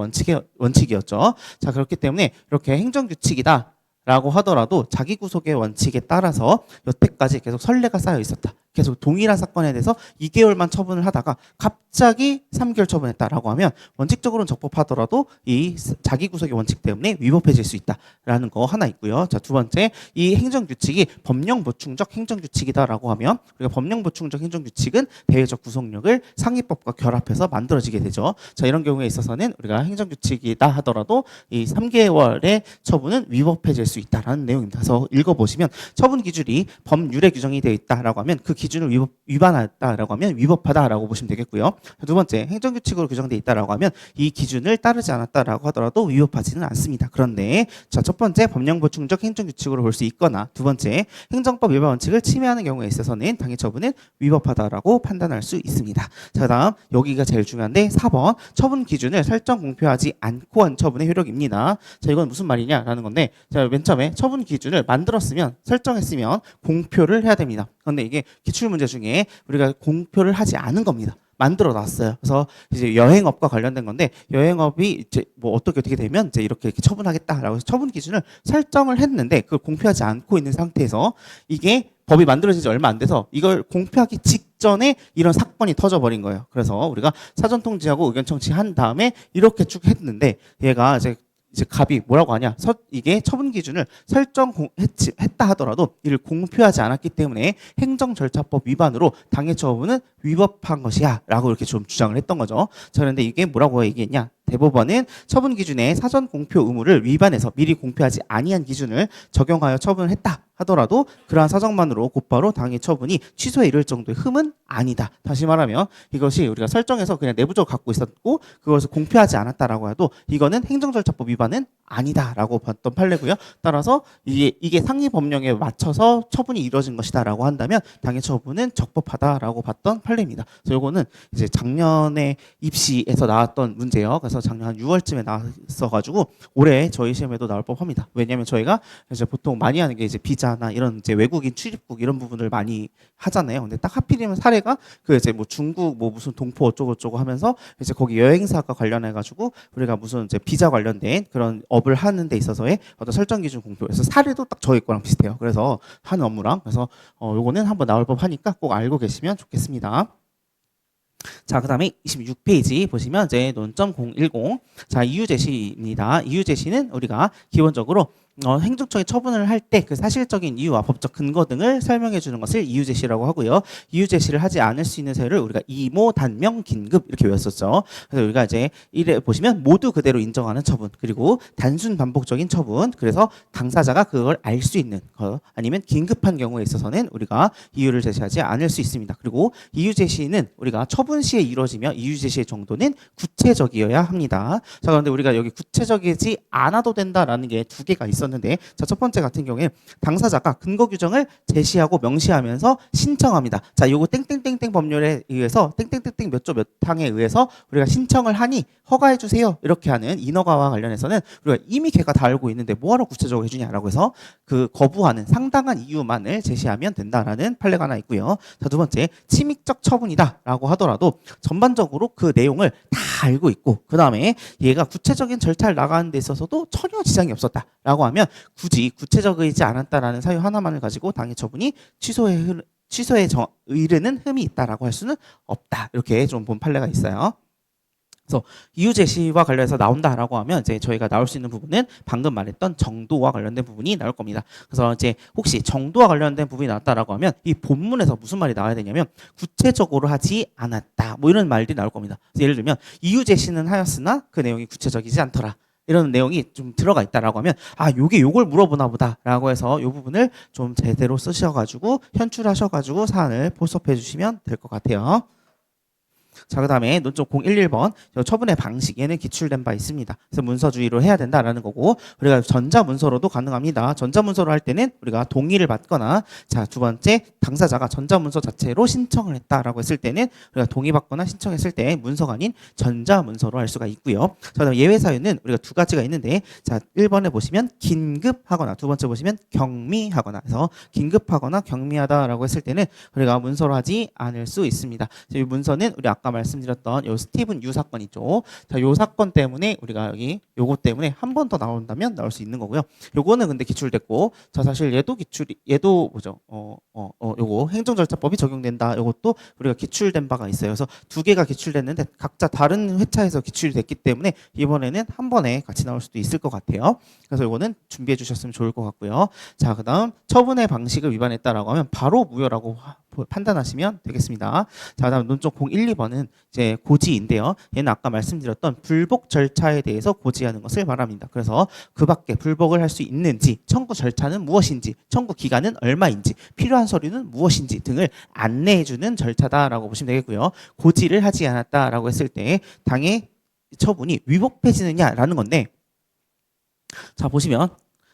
원칙이었죠. 자, 그렇기 때문에 이렇게 행정규칙이다 라고 하더라도 자기구속의 원칙에 따라서 여태까지 계속 선례가 쌓여 있었다. 계속 동일한 사건에 대해서 2개월만 처분을 하다가 갑자기 3개월 처분했다라고 하면 원칙적으로는 적법하더라도 이 자기구속의 원칙 때문에 위법해질 수 있다라는 거 하나 있고요. 자, 두 번째, 이 행정규칙이 법령보충적 행정규칙이다라고 하면 우리가 법령보충적 행정규칙은 대외적 구속력을 상위법과 결합해서 만들어지게 되죠. 자, 이런 경우에 있어서는 우리가 행정규칙이다 하더라도 이 3개월의 처분은 위법해질 수 있다라는 내용입니다. 그래서 읽어보시면 처분 기준이 법률에 규정이 되어 있다라고 하면 그 기준을 위반했다라고 하면 위법하다라고 보시면 되겠고요. 두 번째, 행정규칙으로 규정되어 있다라고 하면 이 기준을 따르지 않았다라고 하더라도 위법하지는 않습니다. 그런데 자, 첫 번째 법령보충적 행정규칙으로 볼 수 있거나 두 번째 행정법 일반 원칙을 침해하는 경우에 있어서는 당해 처분은 위법하다라고 판단할 수 있습니다. 자, 다음 여기가 제일 중요한데 4번 처분 기준을 설정 공표하지 않고 한 처분의 효력입니다. 자, 이건 무슨 말이냐라는 건데 자, 맨 처음에 처분 기준을 만들었으면 설정했으면 공표를 해야 됩니다. 그런데 이게 기출 문제 중에 우리가 공표를 하지 않은 겁니다. 만들어 놨어요. 그래서 이제 여행업과 관련된 건데 여행업이 이제 뭐 어떻게 되면 이제 이렇게 처분하겠다라고 해서 처분 기준을 설정을 했는데 그걸 공표하지 않고 있는 상태에서 이게 법이 만들어진 지 얼마 안 돼서 이걸 공표하기 직전에 이런 사건이 터져버린 거예요. 그래서 우리가 사전 통지하고 의견 청취한 다음에 이렇게 쭉 했는데 얘가 이제 갑이 뭐라고 하냐? 이게 처분 기준을 설정했다 하더라도 이를 공표하지 않았기 때문에 행정절차법 위반으로 당해 처분은 위법한 것이야라고 이렇게 좀 주장을 했던 거죠. 자, 그런데 이게 뭐라고 얘기했냐? 대법원은 처분 기준의 사전 공표 의무를 위반해서 미리 공표하지 아니한 기준을 적용하여 처분을 했다 하더라도 그러한 사정만으로 곧바로 당해 처분이 취소에 이를 정도의 흠은 아니다. 다시 말하면 이것이 우리가 설정해서 그냥 내부적으로 갖고 있었고 그것을 공표하지 않았다라고 해도 이거는 행정절차법 위반은 아니다라고 봤던 판례고요. 따라서 이게 상위 법령에 맞춰서 처분이 이루어진 것이다라고 한다면 당해 처분은 적법하다라고 봤던 판례입니다. 그래서 이거는 이제 작년에 입시에서 나왔던 문제예요. 그래서 작년 한 6월쯤에 나왔어가지고 올해 저희 시험에도 나올 법합니다. 왜냐하면 저희가 이제 보통 많이 하는 게 이제 비자나 이런 이제 외국인 출입국 이런 부분을 많이 하잖아요. 근데 딱 하필이면 사례가 그 이제 뭐 중국 뭐 무슨 동포 어쩌고저쩌고 하면서 이제 거기 여행사가 관련해가지고 우리가 무슨 이제 비자 관련된 그런 업을 하는 데 있어서의 어떤 설정 기준 공표. 그래서 사례도 딱 저희 거랑 비슷해요. 그래서 하는 업무랑 그래서 요거는 한번 나올 법하니까 꼭 알고 계시면 좋겠습니다. 자, 그 다음에 26페이지 보시면 이제 논점 010. 자, 이유 제시입니다. 이유 제시는 우리가 기본적으로 행정처의 처분을 할 때 그 사실적인 이유와 법적 근거 등을 설명해 주는 것을 이유 제시라고 하고요. 이유 제시를 하지 않을 수 있는 사유를 우리가 이모, 단명, 긴급 이렇게 외웠었죠. 그래서 우리가 이제 이래 보시면 모두 그대로 인정하는 처분, 그리고 단순 반복적인 처분, 그래서 당사자가 그걸 알 수 있는 거, 아니면 긴급한 경우에 있어서는 우리가 이유를 제시하지 않을 수 있습니다. 그리고 이유 제시는 우리가 처분 시에 이루어지며 이유 제시의 정도는 구체적이어야 합니다. 자, 그런데 우리가 여기 구체적이지 않아도 된다라는 게 두 개가 있었는데, 자, 첫 번째 같은 경우에 당사자가 근거 규정을 제시하고 명시하면서 신청합니다. 자, 요거 땡땡땡땡 법률에 의해서 땡땡땡땡 몇 조 몇 항에 의해서 우리가 신청을 하니 허가해 주세요. 이렇게 하는 인허가와 관련해서는 우리가 이미 걔가 다 알고 있는데 뭐하러 구체적으로 해주냐라고 해서 그 거부하는 상당한 이유만을 제시하면 된다라는 판례가 하나 있고요. 자, 두 번째, 침익적 처분이다라고 하더라도 전반적으로 그 내용을 다 알고 있고 그 다음에 얘가 구체적인 절차를 나가는 데 있어서도 전혀 지장이 없었다라고 하면 굳이 구체적이지 않았다라는 사유 하나만을 가지고 당해 처분이 취소에 이르는 흠이 있다라고 할 수는 없다. 이렇게 좀 본 판례가 있어요. 그래서 이유 제시와 관련해서 나온다라고 하면 이제 저희가 나올 수 있는 부분은 방금 말했던 정도와 관련된 부분이 나올 겁니다. 그래서 이제 혹시 정도와 관련된 부분이 나왔다라고 하면 이 본문에서 무슨 말이 나와야 되냐면 구체적으로 하지 않았다. 뭐 이런 말들이 나올 겁니다. 예를 들면 이유 제시는 하였으나 그 내용이 구체적이지 않더라. 이런 내용이 좀 들어가 있다라고 하면 요걸 물어보나 보다라고 해서 이 부분을 좀 제대로 쓰셔가지고 현출하셔가지고 사안을 포섭해 주시면 될 것 같아요. 자, 그 다음에 논점 011번 처분의 방식 얘는 기출된 바 있습니다. 그래서 문서주의로 해야 된다라는 거고 우리가 전자문서로도 가능합니다. 전자문서로 할 때는 우리가 동의를 받거나 자, 두 번째 당사자가 전자문서 자체로 신청을 했다라고 했을 때는 우리가 동의받거나 신청했을 때 문서가 아닌 전자문서로 할 수가 있고요. 자, 그다음 예외 사유는 우리가 두 가지가 있는데 자, 1번에 보시면 긴급하거나 두 번째 보시면 경미하거나 해서 긴급하거나 경미하다라고 했을 때는 우리가 문서로 하지 않을 수 있습니다. 이 문서는 우리 아까 말씀드렸던 요 스티븐 유 사건 있죠. 자, 요 사건 때문에 우리가 여기 요거 때문에 한 번 더 나온다면 나올 수 있는 거고요. 요거는 근데 기출됐고 자, 사실 얘도 뭐죠? 요거 행정절차법이 적용된다. 요것도 우리가 기출된 바가 있어요. 그래서 두 개가 기출됐는데 각자 다른 회차에서 기출이 됐기 때문에 이번에는 한 번에 같이 나올 수도 있을 것 같아요. 그래서 요거는 준비해 주셨으면 좋을 것 같고요. 자, 그다음 처분의 방식을 위반했다라고 하면 바로 무효라고 판단하시면 되겠습니다. 자, 그다음 논점 012번은 이제 고지인데요. 얘는 아까 말씀드렸던 불복 절차에 대해서 고지하는 것을 말합니다. 그래서 그 밖에 불복을 할 수 있는지, 청구 절차는 무엇인지, 청구 기간은 얼마인지, 필요한 서류는 무엇인지 등을 안내해주는 절차다라고 보시면 되겠고요. 고지를 하지 않았다라고 했을 때 당의 처분이 위법해지느냐라는 건데, 자 보시면,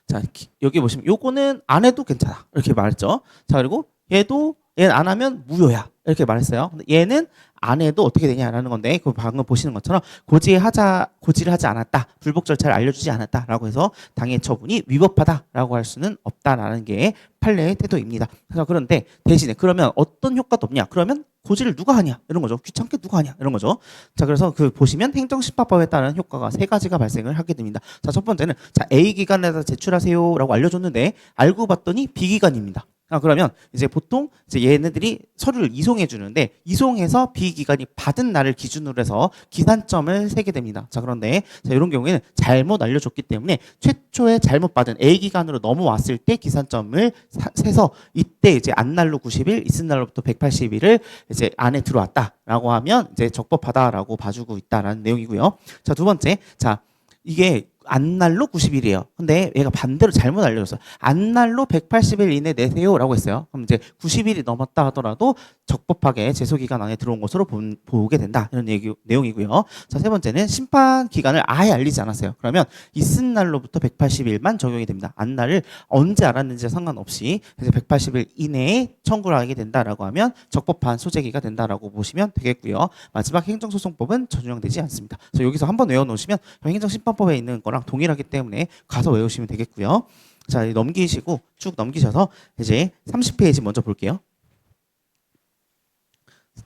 자 여기 보시면 요거는 안 해도 괜찮아 이렇게 말했죠. 자 그리고 얘는 안 하면 무효야 이렇게 말했어요. 근데 얘는 안 해도 어떻게 되냐라는 건데 그 방금 보시는 것처럼 고지를 하지 않았다, 불복 절차를 알려주지 않았다라고 해서 당의 처분이 위법하다라고 할 수는 없다라는 게 판례의 태도입니다. 그런데 대신에 그러면 어떤 효과도 없냐? 그러면 고지를 누가 하냐? 이런 거죠. 귀찮게 누가 하냐? 이런 거죠. 자, 그래서 그 보시면 행정심판법에 따른 효과가 세 가지가 발생을 하게 됩니다. 자, 첫 번째는 자 A 기간에다 제출하세요라고 알려줬는데 알고 봤더니 B 기간입니다. 그러면 이제 보통 이제 얘네들이 서류를 이송해 주는데 이송해서 B 기간이 받은 날을 기준으로 해서 기산점을 세게 됩니다. 자, 그런데 자, 이런 경우에는 잘못 알려줬기 때문에 최초에 잘못 받은 A 기간으로 넘어왔을 때 기산점을 세서 이때 이제 안날로 90일, 있은 날로부터 180일을 이제 안에 들어왔다라고 하면 이제 적법하다라고 봐주고 있다라는 내용이고요. 자, 두 번째, 자 이게 안날로 90일이에요. 근데 얘가 반대로 잘못 알려줬어요. 안날로 180일 이내 내세요라고 했어요. 그럼 이제 90일이 넘었다 하더라도 적법하게 제소기간 안에 들어온 것으로 보게 된다. 이런 내용이고요. 자, 세 번째는 심판 기간을 아예 알리지 않았어요. 그러면 있은 날로부터 180일만 적용이 됩니다. 안날을 언제 알았는지 상관없이 180일 이내에 청구를 하게 된다라고 하면 적법한 소재기가 된다라고 보시면 되겠고요. 마지막 행정소송법은 적용되지 않습니다. 그래서 여기서 한번 외워놓으시면 행정심판법에 있는 거랑 동일하기 때문에 가서 외우시면 되겠고요. 자, 넘기시고 쭉 넘기셔서 이제 30페이지 먼저 볼게요.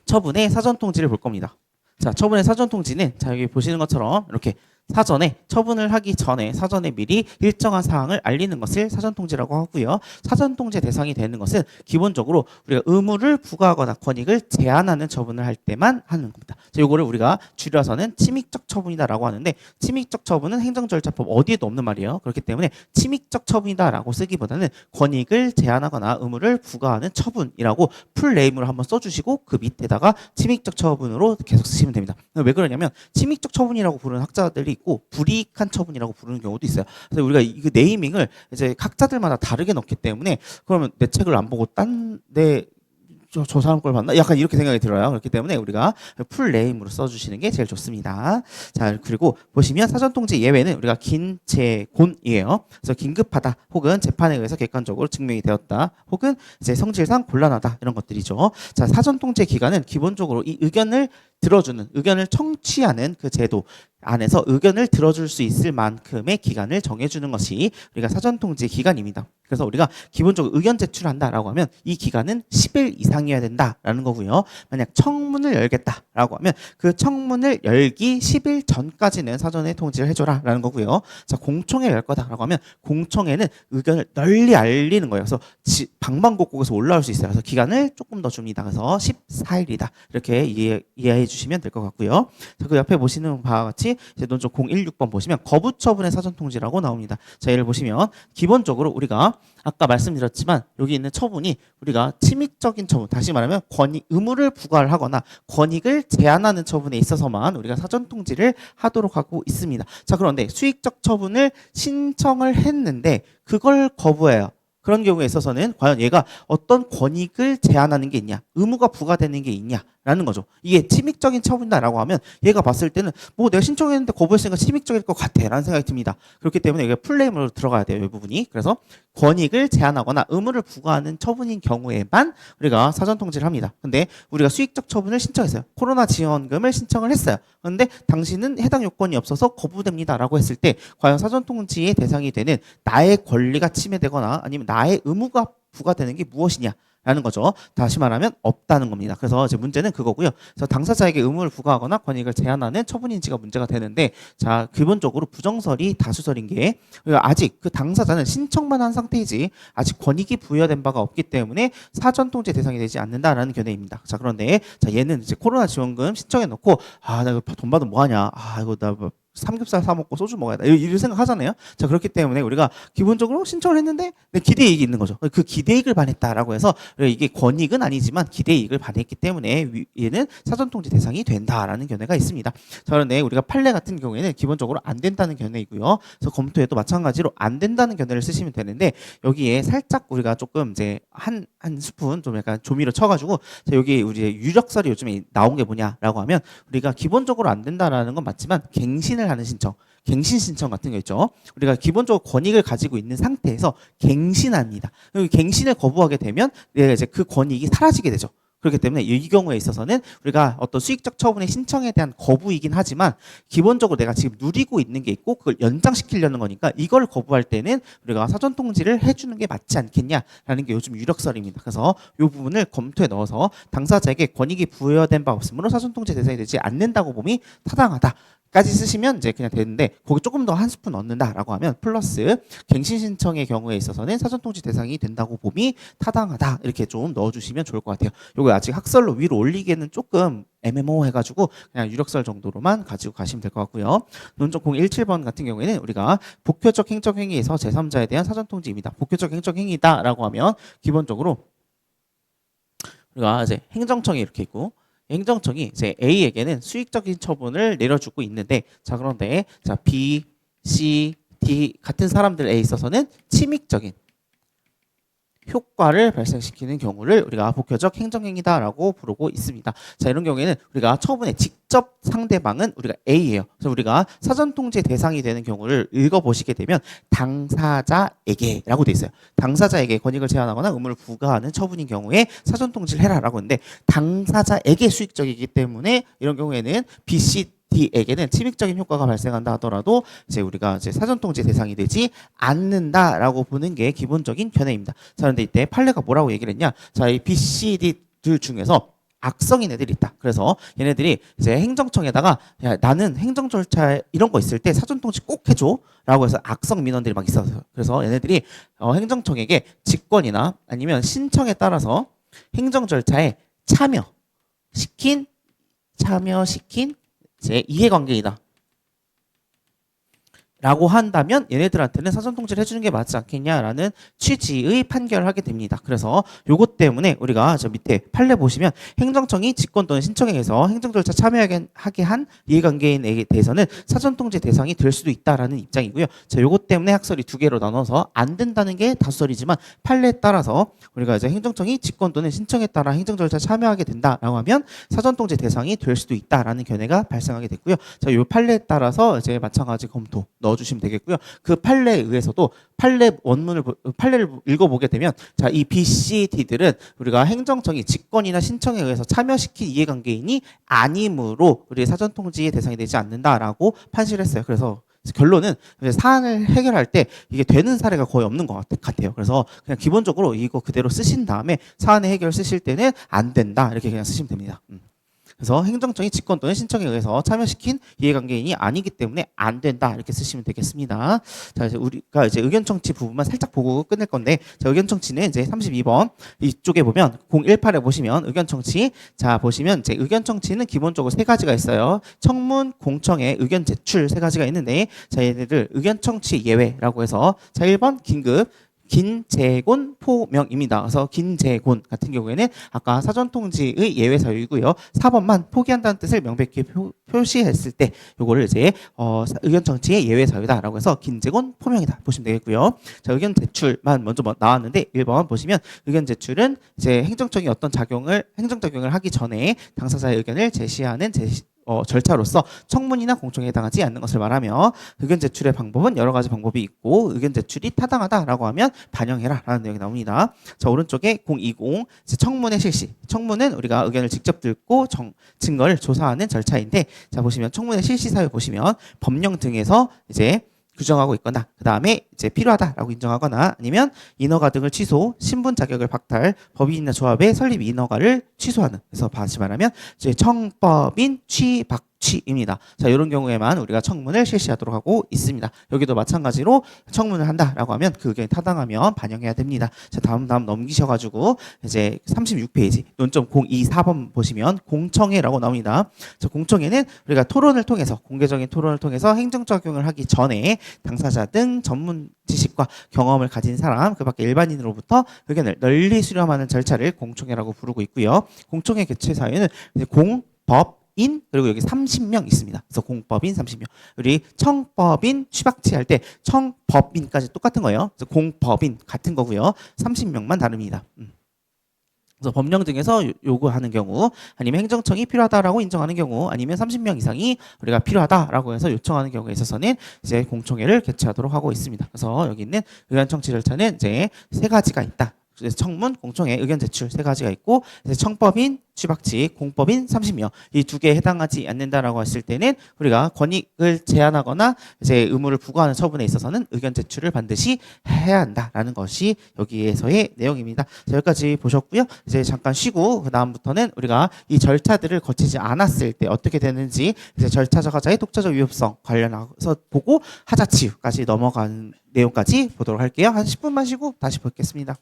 처분의 사전통지를 볼 겁니다. 자, 처분의 사전통지는 자 여기 보시는 것처럼 이렇게 사전에 처분을 하기 전에 사전에 미리 일정한 사항을 알리는 것을 사전통지라고 하고요. 사전통지 대상이 되는 것은 기본적으로 우리가 의무를 부과하거나 권익을 제한하는 처분을 할 때만 하는 겁니다. 이거를 우리가 줄여서는 침익적 처분이다라고 하는데 침익적 처분은 행정절차법 어디에도 없는 말이에요. 그렇기 때문에 침익적 처분이다라고 쓰기보다는 권익을 제한하거나 의무를 부과하는 처분이라고 풀네임으로 한번 써주시고 그 밑에다가 침익적 처분으로 계속 쓰시면 됩니다. 왜 그러냐면 침익적 처분이라고 부르는 학자들이 있고 불이익한 처분이라고 부르는 경우도 있어요. 그래서 우리가 이 네이밍을 이제 학자들마다 다르게 넣기 때문에 그러면 내 책을 안 보고 저 사람 걸 봤나? 약간 이렇게 생각이 들어요. 그렇기 때문에 우리가 풀 네임으로 써주시는 게 제일 좋습니다. 자, 그리고 보시면 사전통지 예외는 우리가 긴재곤이에요. 그래서 긴급하다 혹은 재판에 의해서 객관적으로 증명이 되었다 혹은 이제 성질상 곤란하다 이런 것들이죠. 자, 사전통지 기간은 기본적으로 이 의견을 청취하는 그 제도 안에서 의견을 들어줄 수 있을 만큼의 기간을 정해주는 것이 우리가 사전통지 기간입니다. 그래서 우리가 기본적으로 의견 제출한다라고 하면 이 기간은 10일 이상이어야 된다라는 거고요. 만약 청문을 열겠다라고 하면 그 청문을 열기 10일 전까지는 사전에 통지를 해줘라라는 거고요. 자, 공청회 열 거다라고 하면 공청회는 의견을 널리 알리는 거예요. 그래서 방방곡곡에서 올라올 수 있어요. 그래서 기간을 조금 더 줍니다. 그래서 14일이다 이렇게 이해해 주시면 될 것 같고요. 자, 그 옆에 보시는 바와 같이 이제 논점 016번 보시면 거부처분의 사전통지라고 나옵니다. 자, 얘를 보시면 기본적으로 우리가 아까 말씀드렸지만 여기 있는 처분이 우리가 침익적인 처분, 다시 말하면 의무를 부과를 하거나 권익을 제한하는 처분에 있어서만 우리가 사전통지를 하도록 하고 있습니다. 자, 그런데 수익적 처분을 신청을 했는데 그걸 거부해요. 그런 경우에 있어서는 과연 얘가 어떤 권익을 제한하는 게 있냐, 의무가 부과되는 게 있냐 라는 거죠. 이게 침입적인 처분이다라고 하면 얘가 봤을 때는 뭐 내가 신청했는데 거부했으니까 침입적일 것 같아 라는 생각이 듭니다. 그렇기 때문에 이게 플레임으로 들어가야 돼요. 이 부분이. 그래서 권익을 제한하거나 의무를 부과하는 처분인 경우에만 우리가 사전 통지를 합니다. 근데 우리가 수익적 처분을 신청했어요. 코로나 지원금을 신청을 했어요. 그런데 당신은 해당 요건이 없어서 거부됩니다라고 했을 때 과연 사전 통지의 대상이 되는 나의 권리가 침해되거나 아니면 나의 의무가 부과되는 게 무엇이냐? 라는 거죠. 다시 말하면 없다는 겁니다. 그래서 이제 문제는 그거고요. 그래서 당사자에게 의무를 부과하거나 권익을 제한하는 처분인지가 문제가 되는데, 자 기본적으로 부정설이 다수설인 게 아직 그 당사자는 신청만 한 상태이지 아직 권익이 부여된 바가 없기 때문에 사전 통지 대상이 되지 않는다라는 견해입니다. 자 그런데 자 얘는 이제 코로나 지원금 신청해 놓고 아 나 이거 돈 받으면 뭐 하냐? 아 이거 나 뭐 삼겹살 사 먹고 소주 먹어야 돼. 이런 생각 하잖아요. 자 그렇기 때문에 우리가 기본적으로 신청을 했는데 기대이익이 있는 거죠. 그 기대이익을 반했다라고 해서 이게 권익은 아니지만 기대이익을 반했기 때문에 얘는 사전통지 대상이 된다라는 견해가 있습니다. 자 그런데 우리가 판례 같은 경우에는 기본적으로 안 된다는 견해이고요. 그래서 검토에도 마찬가지로 안 된다는 견해를 쓰시면 되는데 여기에 살짝 우리가 조금 이제 한 스푼 좀 약간 조미료 쳐가지고 자 여기 우리 유력설이 요즘에 나온 게 뭐냐라고 하면 우리가 기본적으로 안 된다라는 건 맞지만 갱신을 하는 신청, 갱신 신청 같은 거 있죠. 우리가 기본적으로 권익을 가지고 있는 상태에서 갱신합니다. 갱신을 거부하게 되면 내가 이제 그 권익이 사라지게 되죠. 그렇기 때문에 이 경우에 있어서는 우리가 어떤 수익적 처분의 신청에 대한 거부이긴 하지만 기본적으로 내가 지금 누리고 있는 게 있고 그걸 연장시키려는 거니까 이걸 거부할 때는 우리가 사전 통지를 해주는 게 맞지 않겠냐라는 게 요즘 유력설입니다. 그래서 이 부분을 검토에 넣어서 당사자에게 권익이 부여된 바 없으므로 사전 통지 대상이 되지 않는다고 봄이 타당하다. 까지 쓰시면 이제 그냥 되는데 거기 조금 더 한 스푼 넣는다라고 하면 플러스 갱신 신청의 경우에 있어서는 사전 통지 대상이 된다고 봄이 타당하다 이렇게 좀 넣어주시면 좋을 것 같아요. 요거 아직 학설로 위로 올리기에는 조금 애매모호해가지고 그냥 유력설 정도로만 가지고 가시면 될 것 같고요. 논점 017번 같은 경우에는 우리가 복효적 행정행위에서 제3자에 대한 사전 통지입니다. 복효적 행정행위다라고 하면 기본적으로 우리가 이제 행정청이 이렇게 있고. 행정청이 이제 A에게는 수익적인 처분을 내려주고 있는데 자 그런데 자 B, C, D 같은 사람들에 있어서는 침입적인 효과를 발생시키는 경우를 우리가 복효적 행정행위다라고 부르고 있습니다. 자 이런 경우에는 우리가 처분의 직접 상대방은 우리가 A예요. 그래서 우리가 사전 통지 대상이 되는 경우를 읽어보시게 되면 당사자에게라고 돼 있어요. 당사자에게 권익을 제한하거나 의무를 부과하는 처분인 경우에 사전 통지를 해라라고 했는데 당사자에게 수익적이기 때문에 이런 경우에는 B, C, D에게는 침입적인 효과가 발생한다 하더라도 이제 우리가 이제 사전 통지 대상이 되지 않는다라고 보는 게 기본적인 견해입니다. 자, 그런데 이때 판례가 뭐라고 얘기를 했냐? 자, 이 B, C, D들 중에서 악성인 애들이 있다. 그래서 얘네들이 이제 행정청에다가 야, 나는 행정 절차 이런 거 있을 때 사전 통지 꼭 해줘 라고 해서 악성 민원들이 막 있었어요. 그래서 얘네들이 행정청에게 직권이나 아니면 신청에 따라서 행정 절차에 참여시킨 제 이해관계이다 라고 한다면 얘네들한테는 사전 통지를 해주는 게 맞지 않겠냐라는 취지의 판결을 하게 됩니다. 그래서 요것 때문에 우리가 저 밑에 판례 보시면 행정청이 직권 또는 신청에 의해서 행정 절차 참여하게 한 이해관계인에 대해서는 사전 통지 대상이 될 수도 있다라는 입장이고요. 자, 요것 때문에 학설이 두 개로 나눠서 안 된다는 게 다수설이지만 판례에 따라서 우리가 이제 행정청이 직권 또는 신청에 따라 행정 절차 참여하게 된다라고 하면 사전 통지 대상이 될 수도 있다라는 견해가 발생하게 됐고요. 자, 요 판례에 따라서 이제 마찬가지 검토 넣어주시면 되겠고요. 그 판례에 의해서도 판례를 읽어보게 되면 자, 이 B, C, D들은 우리가 행정청이 직권이나 신청에 의해서 참여시킨 이해관계인이 아니므로 우리 사전 통지의 대상이 되지 않는다라고 판시를 했어요. 그래서 결론은 사안을 해결할 때 이게 되는 사례가 거의 없는 것 같아요. 그래서 그냥 기본적으로 이거 그대로 쓰신 다음에 사안의 해결 쓰실 때는 안 된다 이렇게 그냥 쓰시면 됩니다. 그래서 행정청이 직권 또는 신청에 의해서 참여시킨 이해관계인이 아니기 때문에 안 된다 이렇게 쓰시면 되겠습니다. 자 이제 우리가 이제 의견 청취 부분만 살짝 보고 끝낼 건데 자, 의견 청취는 이제 32번 이쪽에 보면 018에 보시면 의견 청취 자 보시면 이제 의견 청취는 기본적으로 세 가지가 있어요. 청문, 공청회, 의견 제출 세 가지가 있는데 자 얘네들 의견 청취 예외라고 해서 자 1번 긴급 긴재곤 포명입니다. 그래서 긴재곤 같은 경우에는 아까 사전통지의 예외 사유이고요. 4번만 포기한다는 뜻을 명백히 표시했을 때 요거를 이제 의견 청취의 예외 사유다라고 해서 긴재곤 포명이다 보시면 되겠고요. 자, 의견 제출만 먼저 나왔는데 1번 보시면 의견 제출은 이제 행정적인 어떤 행정작용을 하기 전에 당사자의 의견을 제시하는 절차로서 청문이나 공청회에 해당하지 않는 것을 말하며 의견 제출의 방법은 여러 가지 방법이 있고 의견 제출이 타당하다라고 하면 반영해라 라는 내용이 나옵니다. 자, 오른쪽에 020 청문회 실시. 청문은 우리가 의견을 직접 듣고 증거를 조사하는 절차인데 자, 보시면 청문회 실시 사유 보시면 법령 등에서 이제 규정하고 있거나 그 다음에 이제 필요하다라고 인정하거나 아니면 인허가 등을 취소, 신분 자격을 박탈, 법인이나 조합의 설립 인허가를 취소하는. 그래서 다시 말하면 이제 청법인 취박취입니다. 자, 이런 경우에만 우리가 청문을 실시하도록 하고 있습니다. 여기도 마찬가지로 청문을 한다라고 하면 그 의견이 타당하면 반영해야 됩니다. 자, 다음 넘기셔가지고 이제 36페이지 논점 024번 보시면 공청회라고 나옵니다. 자, 공청회는 우리가 토론을 통해서 공개적인 토론을 통해서 행정작용을 하기 전에 당사자 등 전문 지식과 경험을 가진 사람, 그 밖에 일반인으로부터 의견을 널리 수렴하는 절차를 공청회라고 부르고 있고요. 공청회 개최 사유는 공법인 그리고 여기 30명 있습니다. 그래서 공법인 30명. 우리 청법인 취박취할 때 청법인까지 똑같은 거예요. 그래서 공법인 같은 거고요. 30명만 다릅니다. 그래서 법령 등에서 요구하는 경우 아니면 행정청이 필요하다라고 인정하는 경우 아니면 30명 이상이 우리가 필요하다라고 해서 요청하는 경우에 있어서는 이제 공청회를 개최하도록 하고 있습니다. 그래서 여기 있는 의견 청취 절차는 이제 세 가지가 있다. 청문, 공청회, 의견 제출 세 가지가 있고 이제 청법인, 취박취, 공법인 30명 이 두 개에 해당하지 않는다라고 했을 때는 우리가 권익을 제한하거나 이제 의무를 부과하는 처분에 있어서는 의견 제출을 반드시 해야 한다라는 것이 여기에서의 내용입니다. 자, 여기까지 보셨고요. 이제 잠깐 쉬고 그 다음부터는 우리가 이 절차들을 거치지 않았을 때 어떻게 되는지 이제 절차적 하자의 독자적 위법성 관련해서 보고 하자치유까지 넘어가는 내용까지 보도록 할게요. 한 10분만 쉬고 다시 뵙겠습니다.